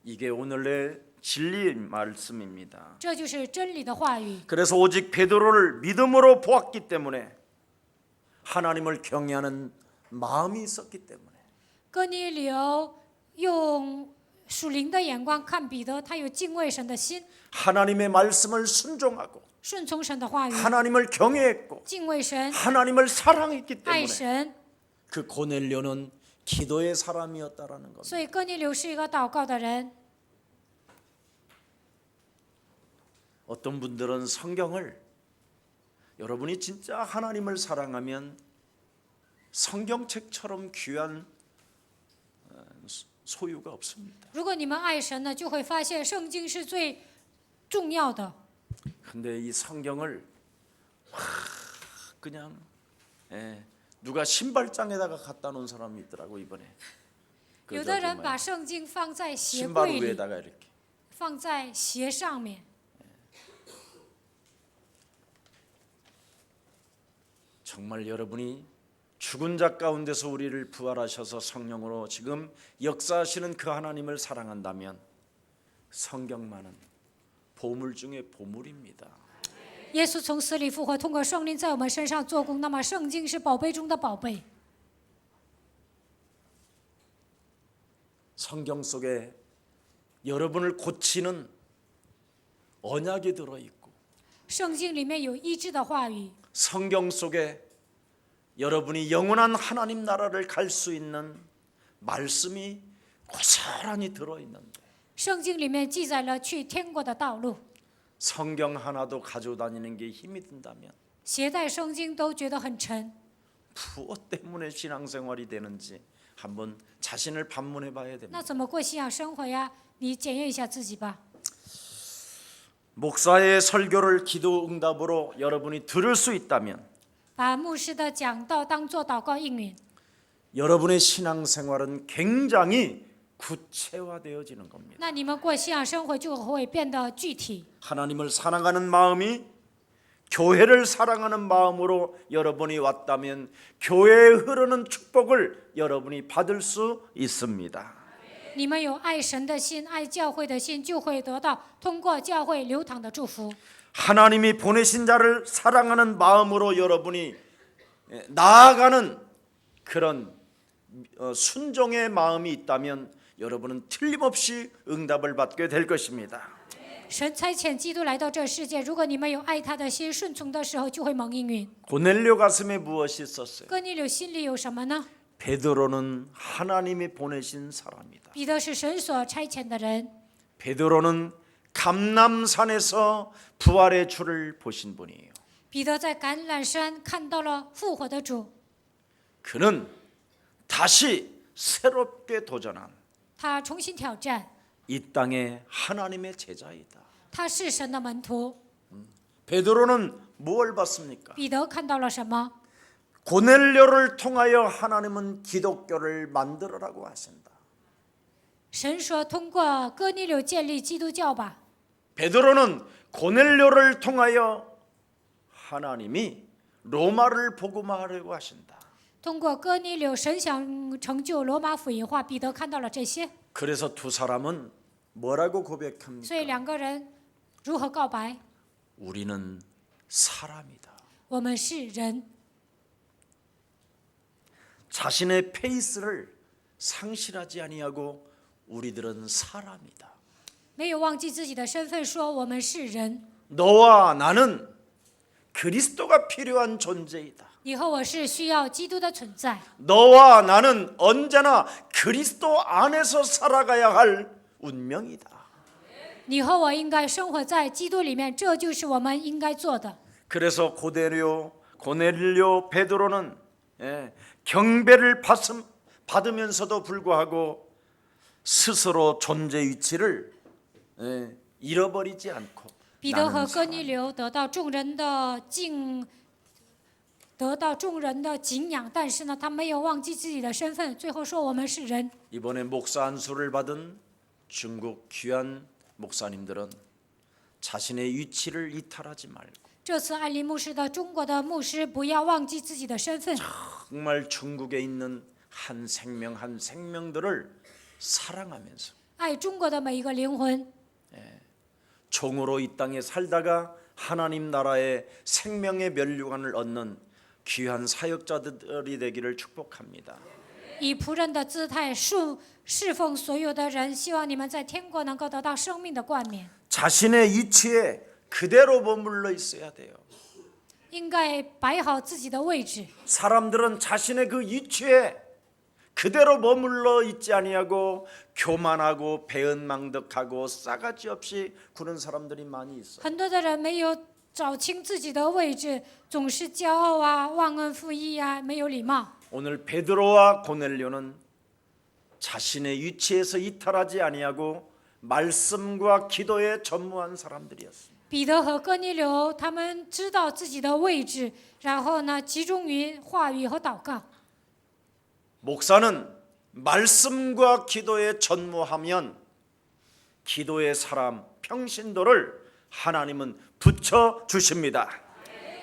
[SPEAKER 1] 이게 오늘의 진리 말씀입니다.
[SPEAKER 2] 这就是真理的话语。
[SPEAKER 1] 그래서 오직 베드로를 믿음으로 보았기 때문에 하나님을 경외하는 마음이 있었기 때문에
[SPEAKER 2] 哥尼流用属灵的眼光看彼得，他有敬畏神的心，
[SPEAKER 1] 하나님의 말씀을 순종하고
[SPEAKER 2] 顺从神的话语，
[SPEAKER 1] 하나님을 경외했고
[SPEAKER 2] 敬畏神，
[SPEAKER 1] 하나님을 사랑했기
[SPEAKER 2] 爱
[SPEAKER 1] 때문에
[SPEAKER 2] 神。
[SPEAKER 1] 그 고넬료는 기도의 사람이었다라는 겁니다.
[SPEAKER 2] 所以哥尼流是一个祷告的人。
[SPEAKER 1] 어떤 분들은 성경을 여러분이 진짜 하나님을 사랑하면 성경책처럼 귀한 소유가 없습니다.
[SPEAKER 2] 如果你们爱神呢，就会发现圣经是最重要的。
[SPEAKER 1] 근데 이 성경을 그냥 누가 신발장에다가 갖다 놓은 사람이 있더라고 이번에.
[SPEAKER 2] 有的人把圣经放在鞋
[SPEAKER 1] 신발
[SPEAKER 2] 柜里，
[SPEAKER 1] 위에다가 이렇게.
[SPEAKER 2] 放在鞋上面。
[SPEAKER 1] 정말 여러분이 죽은 자 가운데서 우리를 부활하셔서 성령으로 지금 역사하시는 그 하나님을 사랑한다면 성경만은 보물 중에 보물입니다.
[SPEAKER 2] 耶稣从死里复活，通过圣灵在我们身上做工，那么圣经是宝贝中的宝贝。
[SPEAKER 1] 성경 속에 여러분을 고치는 언약이 들어 있고
[SPEAKER 2] 圣经里面有医治的话语，
[SPEAKER 1] 성경 속에 여러분이 영원한 하나님 나라를 갈 수 있는 말씀이 고스란히 들어 있는데
[SPEAKER 2] 圣经里面记载了去天国的道路。
[SPEAKER 1] 성경 하나도 가지고 다니는 게 힘이 든다면
[SPEAKER 2] 携带圣经都觉得很沉，
[SPEAKER 1] 무엇 때문에 신앙생활이 되는지 한번 자신을 반문해 봐야
[SPEAKER 2] 那
[SPEAKER 1] 됩니다.
[SPEAKER 2] 怎么过信仰生活呀？你检验一下自己吧。
[SPEAKER 1] 목사의 설교를 기도 응답으로 여러분이 들을 수 있다면
[SPEAKER 2] 把牧师的讲道当作祷告应允，
[SPEAKER 1] 여러분의 신앙생활은 굉장히 구체화되어지는 겁니다.
[SPEAKER 2] 那你们过信仰生活就会变得具体。
[SPEAKER 1] 하나님을 사랑하는 마음이 교회를 사랑하는 마음으로 여러분이 왔다면 교회에 흐르는 축복을 여러분이 받을 수 있습니다.
[SPEAKER 2] 你们有爱神的心、爱教会的心，就会得到通过教会流淌的祝福。
[SPEAKER 1] 하나님이 보내신 자를 사랑하는 마음으로 여러분이 나아가는 그런 순종의 마음이 있다면 여러분은 틀림없이 응답을 받게 될 것입니다.
[SPEAKER 2] 神差遣基督来到这世界，如果你们有爱他的心，顺从的时候就会蒙应允。
[SPEAKER 1] 고넬료 가슴에 무엇이 있었어요?
[SPEAKER 2] 哥尼流心里有什么呢？
[SPEAKER 1] 베드로는 하나님이 보내신 사람이다.
[SPEAKER 2] 彼得是神所差遣的人，
[SPEAKER 1] 베드로는 감람산에서 부활의 주를 보신 분이에요.
[SPEAKER 2] 彼得在橄榄山看到了复活的主，
[SPEAKER 1] 그는 다시 새롭게 도전한
[SPEAKER 2] 他重新挑战，
[SPEAKER 1] 이 땅의 하나님의 제자이다.
[SPEAKER 2] 他是神的门徒。
[SPEAKER 1] 베드로는 무엇을 봤습니까?
[SPEAKER 2] 彼得看到了什么？
[SPEAKER 1] 고넬료를 통하여 하나님은 기독교를 만들어라고 하신다.
[SPEAKER 2] 神说：“通过哥尼流建立基督教吧。”
[SPEAKER 1] 베드로는 고넬료를 통하여 하나님이 로마를 복음화하려고 하신다.
[SPEAKER 2] 通过哥尼流，神想成就罗马福音化。彼得看到了这些，
[SPEAKER 1] 그래서 두 사람은 뭐라고 고백합니까?
[SPEAKER 2] 所以两个人如何告白？
[SPEAKER 1] 우리는 사람이다.
[SPEAKER 2] 我们是人，
[SPEAKER 1] 자신의 페이스를 상실하지 아니하고 우리들은 사람이다.
[SPEAKER 2] 没有忘记自己的身份，说我们是人。
[SPEAKER 1] 너와 나는 그리스도가 필요한 존재이다.
[SPEAKER 2] 你和我是需要基督的存在，
[SPEAKER 1] 너와 나는 언제나 그리스도 안에서 살아가야 할 운명이다.
[SPEAKER 2] 你和我应该生活在基督里面，这就是我们应该做的。
[SPEAKER 1] 그래서 고넬료 베드로는 경배를 받으면서도 불구하고 스스로 존재 위치를 잃어버리지 않고
[SPEAKER 2] 彼得和
[SPEAKER 1] 나는
[SPEAKER 2] 哥尼流得到众人的敬仰，但是呢，他没有忘记自己的身份。最后说我们是人。
[SPEAKER 1] 이번에 목사 안수를 받은 중국 귀한 목사님들은 자신의 위치를 이탈하지 말고
[SPEAKER 2] 这次爱林牧师的中国的牧师不要忘记自己的身份，
[SPEAKER 1] 정말 중국에 있는 한 생명 한 생명들을 사랑하면서
[SPEAKER 2] 爱中国的每一个灵魂，
[SPEAKER 1] 종으로 이 땅에 살다가 하나님 나라의 생명의 면류관을 얻는 귀한 사역자들이 되기를 축복합니다.
[SPEAKER 2] 以仆人的姿态侍奉所有的人。希望你们在天国能够得到生命的冠冕，
[SPEAKER 1] 자신의 위치에 그대로 머물러 있어야 돼요.
[SPEAKER 2] 应该摆好自己的位置。
[SPEAKER 1] 사람들은 자신의 그 위치에 그대로 머물러 있지 아니하고 교만하고 배은망덕하고 싸가지 없이 구는 사람들이 많이 있어요.
[SPEAKER 2] 很多的人没有找清自己的位置，总是骄傲啊、忘恩负义啊，没有礼貌。
[SPEAKER 1] 오늘 베드로와 고넬료는 자신의 위치에서 이탈하지 아니하고 말씀과 기도에 전무한 사람들이었습니다.
[SPEAKER 2] 彼得和哥尼流他们知道自己的位置，然后呢，集中于话语和祷告。
[SPEAKER 1] 목사는 말씀과 기도에 전무하면 기도의 사람 평신도를 하나님은 붙여 주십니다.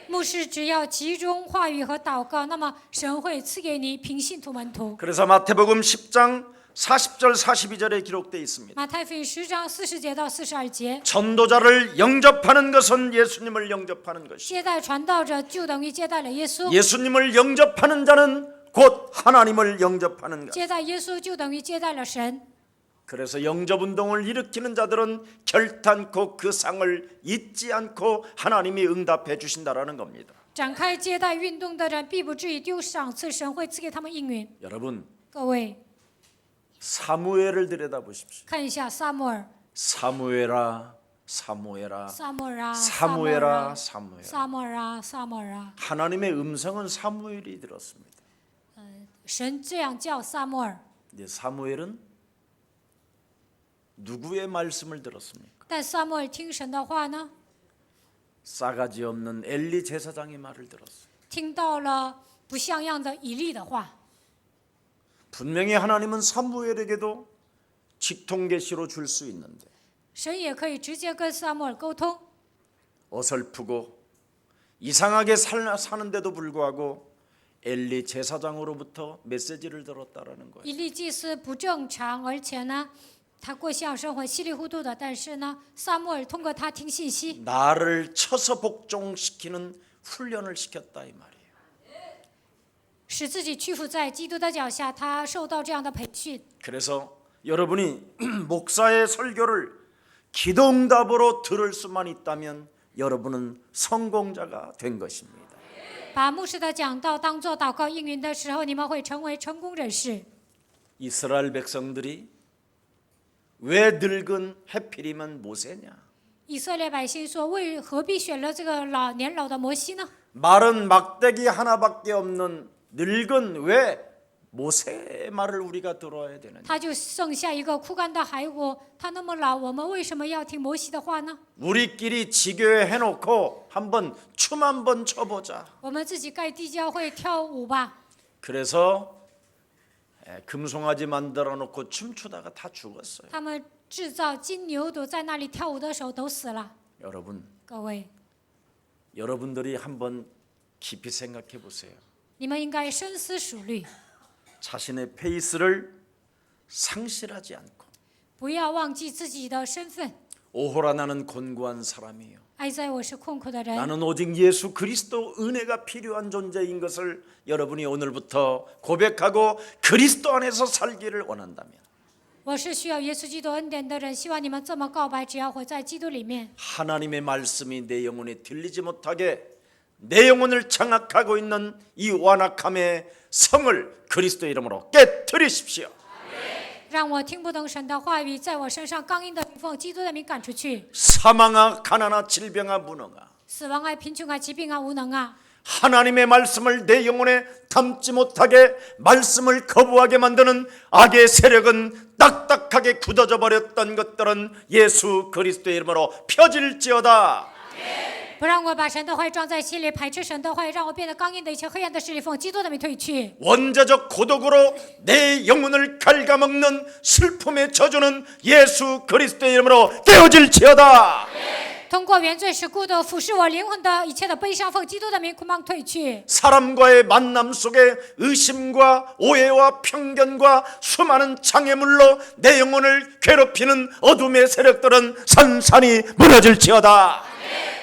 [SPEAKER 2] 牧师只要集中话语和祷告，那么神会赐给你平信徒门徒。
[SPEAKER 1] 그래서 마태복음 10장 40절 42절에 기록되어 있습니다.
[SPEAKER 2] 马太福音10章40节到42节，
[SPEAKER 1] 전도자를 영접하는 것은 예수님을 영접하는 것이.
[SPEAKER 2] 接待传道者就等于接待了耶稣，
[SPEAKER 1] 예수님을 영접하는 자는 곧 하나님을 영접하는 것.
[SPEAKER 2] 接待耶稣就等于接待了神。
[SPEAKER 1] 그래서 영접운동을 일으키는 자들은 결단코 그 상을 잊지 않고 하나님이 응답해 주신다라는 겁니다.
[SPEAKER 2] 展开接待运动的人，必不至于丢赏赐，神会赐给他们应允。
[SPEAKER 1] 여러분
[SPEAKER 2] 各位
[SPEAKER 1] 사무엘을 들여다보십시오.
[SPEAKER 2] 看一下撒母耳，
[SPEAKER 1] 사무엘아 사무엘아
[SPEAKER 2] 撒母耳啊，
[SPEAKER 1] 사무엘아
[SPEAKER 2] 撒
[SPEAKER 1] 사무엘아.
[SPEAKER 2] 母耳啊，撒母耳啊，
[SPEAKER 1] 하나님의 음성은 사무엘이 들었습니다.
[SPEAKER 2] 神这样叫撒母耳，
[SPEAKER 1] 이제 사무엘은 누구의 말씀을 들었습니까?
[SPEAKER 2] 但撒母耳听神的话呢，
[SPEAKER 1] 싸가지 없는 엘리 제사장의 말을 들었어요.
[SPEAKER 2] 听到了不像样的以利的话。
[SPEAKER 1] 분명히 하나님은 사무엘에게도 직통계시로 줄 수 있는데
[SPEAKER 2] 神也可以直接跟撒母耳沟通，
[SPEAKER 1] 어설프고 이상하게 사는데도 불구하고 엘리 제사장으로부터 메시지를 들었다라는 거예요.
[SPEAKER 2] 以利祭司不正常，而且呢，他过向生活稀里糊涂的，但是呢，撒母耳通过他听信息，
[SPEAKER 1] 나를 쳐서 복종시키는 훈련을 시켰다 이 말이에요.
[SPEAKER 2] 使自己屈服在基督的脚下，他受到这样的培训。
[SPEAKER 1] 그래서 여러분이 목사의 설교를 기도응답으로 들을 수만 있다면 여러분은 성공자가 된 것입니다.
[SPEAKER 2] 把牧师的讲道当作祷告应允的时候，你们会成为成功人士。
[SPEAKER 1] 이스라엘 백성들이 왜 늙은 해필이면 모세냐?
[SPEAKER 2] 以色列百姓说：“何必选了这个年老的摩西呢？
[SPEAKER 1] 말은 막대기 하나밖에 없는 늙은 왜 모세의 말을 우리가 들어야 되느냐?
[SPEAKER 2] 他就剩下一个枯干的骸骨，他那么老，我们为什么要听摩西的话呢？
[SPEAKER 1] 우리끼리 지교회 해놓고 한번 춤 한번 춰보자.
[SPEAKER 2] 我们自己盖地教会跳舞吧。”
[SPEAKER 1] 그래서 금송아지 만들어 놓고 춤추다가 다 죽었어요.
[SPEAKER 2] 他们制造金牛犊在那里跳舞的时候都死了。
[SPEAKER 1] 여러분,
[SPEAKER 2] 各位，
[SPEAKER 1] 여러분들이 한번 깊이 생각해 보세요.
[SPEAKER 2] 你们应该深思熟虑，
[SPEAKER 1] 자신의 페이스를 상실하지 않고
[SPEAKER 2] 不要忘记自己的身份。
[SPEAKER 1] 오호라 나는 곤고한 사람이에요.
[SPEAKER 2] 哀哉，我是困苦的人，
[SPEAKER 1] 나는 오직 예수 그리스도 은혜가 필요한 존재인 것을 여러분이 오늘부터 고백하고 그리스도 안에서 살기를 원한다면
[SPEAKER 2] 我是需要耶稣基督恩典的人。希望你们这么告白，只要活在基督里面，
[SPEAKER 1] 하나님의 말씀이 내 영혼에 들리지 못하게 내 영혼을 장악하고 있는 이 완악함의 성을 그리스도 이름으로 깨뜨리십시오.
[SPEAKER 2] 让我听不懂神的话语，在我身上刚硬的灵奉基督的名赶出去。
[SPEAKER 1] 사망아 가난아 질병아 무능아
[SPEAKER 2] 死亡啊，贫穷啊，疾病啊，无能啊！
[SPEAKER 1] 하나님의 말씀을 내 영혼에 담지 못하게 말씀을 거부하게 만드는 악의 세력은 딱딱하게 굳어져 버렸던 것들은 예수 그리스도의 이름으로 펴질지어다.
[SPEAKER 2] 不让我把神的话语装在心里，排斥神的话语，让我变得刚硬的一切黑暗的势力，奉基督的名退去。
[SPEAKER 1] 원죄적 고독으로 내 영혼을 갉아먹는 슬픔의 저주는 예수 그리스도의 이름으로 깨어질지어다.
[SPEAKER 2] 通过原罪使孤独腐蚀我灵魂的一切的悲伤，奉基督的名捆绑退去。
[SPEAKER 1] 사람과의 만남 속에 의심과 오해와 편견과 수많은 장애물로 내 영혼을 괴롭히는 어둠의 세력들은 산산이 무너질지어다.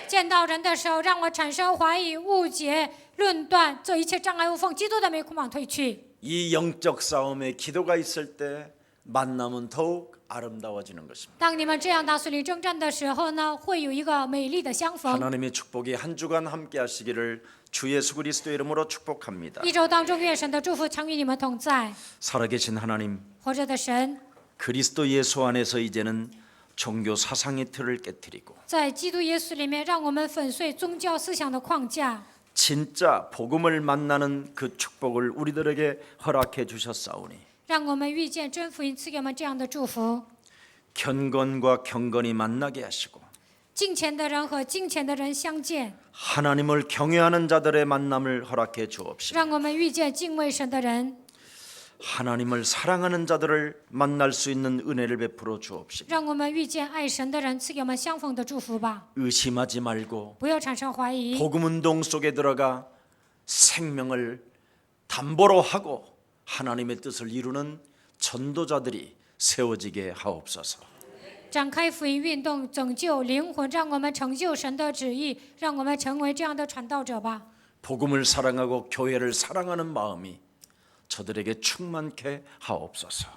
[SPEAKER 2] 见到人的时候，让我产生怀疑、误解、论断，这一切障碍物奉基督的名捆绑退去。
[SPEAKER 1] 이 영적 싸움에 기도가 있을 때 만남은 더욱 아름다워지는 것입니다.
[SPEAKER 2] 当你们这样打属灵征战的时候呢，会有一个美丽的相逢。
[SPEAKER 1] 하나님의 축복이 한 주간 함께 하시기를 주 예수 그리스도 이름으로 축복합니다.
[SPEAKER 2] 一周当中，愿神的祝福常与你们同在。
[SPEAKER 1] 살아계신 하나님,
[SPEAKER 2] 活着的神，
[SPEAKER 1] 그리스도 예수 안에서 이제는 종교 사상의 틀을 깨뜨리고
[SPEAKER 2] 在基督耶稣里面，让我们粉碎宗教思想的框架，
[SPEAKER 1] 진짜 복음을 만나는 그 축복을 우리들에게 허락해 주셨사오니
[SPEAKER 2] 让我们遇见真福音赐给我们这样的祝福。
[SPEAKER 1] 경건과 경건이 만나게 하시고
[SPEAKER 2] 敬虔的人和敬虔的人相见，
[SPEAKER 1] 하나님을 경외하는 자들의 만남을 허락해 주옵시고
[SPEAKER 2] 让我们遇见敬畏神的人，
[SPEAKER 1] 하나님을 사랑하는 자들을 만날 수 있는 은혜를 베풀어 주옵시고
[SPEAKER 2] 让我们遇见爱神的人，赐给我们相逢的祝福吧。
[SPEAKER 1] 의심하지 말고
[SPEAKER 2] 不要产生怀疑，
[SPEAKER 1] 복음 운동 속에 들어가 생명을 담보로 하고 하나님의 뜻을 이루는 전도자들이 세워지게 하옵소서.
[SPEAKER 2] 展开福音运动，拯救灵魂，让我们成就神的旨意，让我们成为这样的传道者吧。
[SPEAKER 1] 복음을 사랑하고 교회를 사랑하는 마음이 저들에게 충만케 하옵소서.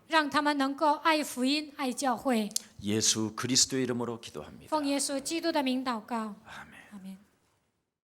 [SPEAKER 2] 让他们能够爱福音、爱教会。
[SPEAKER 1] 예수 그리스도의 이름으로 기도합니다.
[SPEAKER 2] 奉耶稣基督的名祷告，
[SPEAKER 1] 아멘.
[SPEAKER 2] 阿门。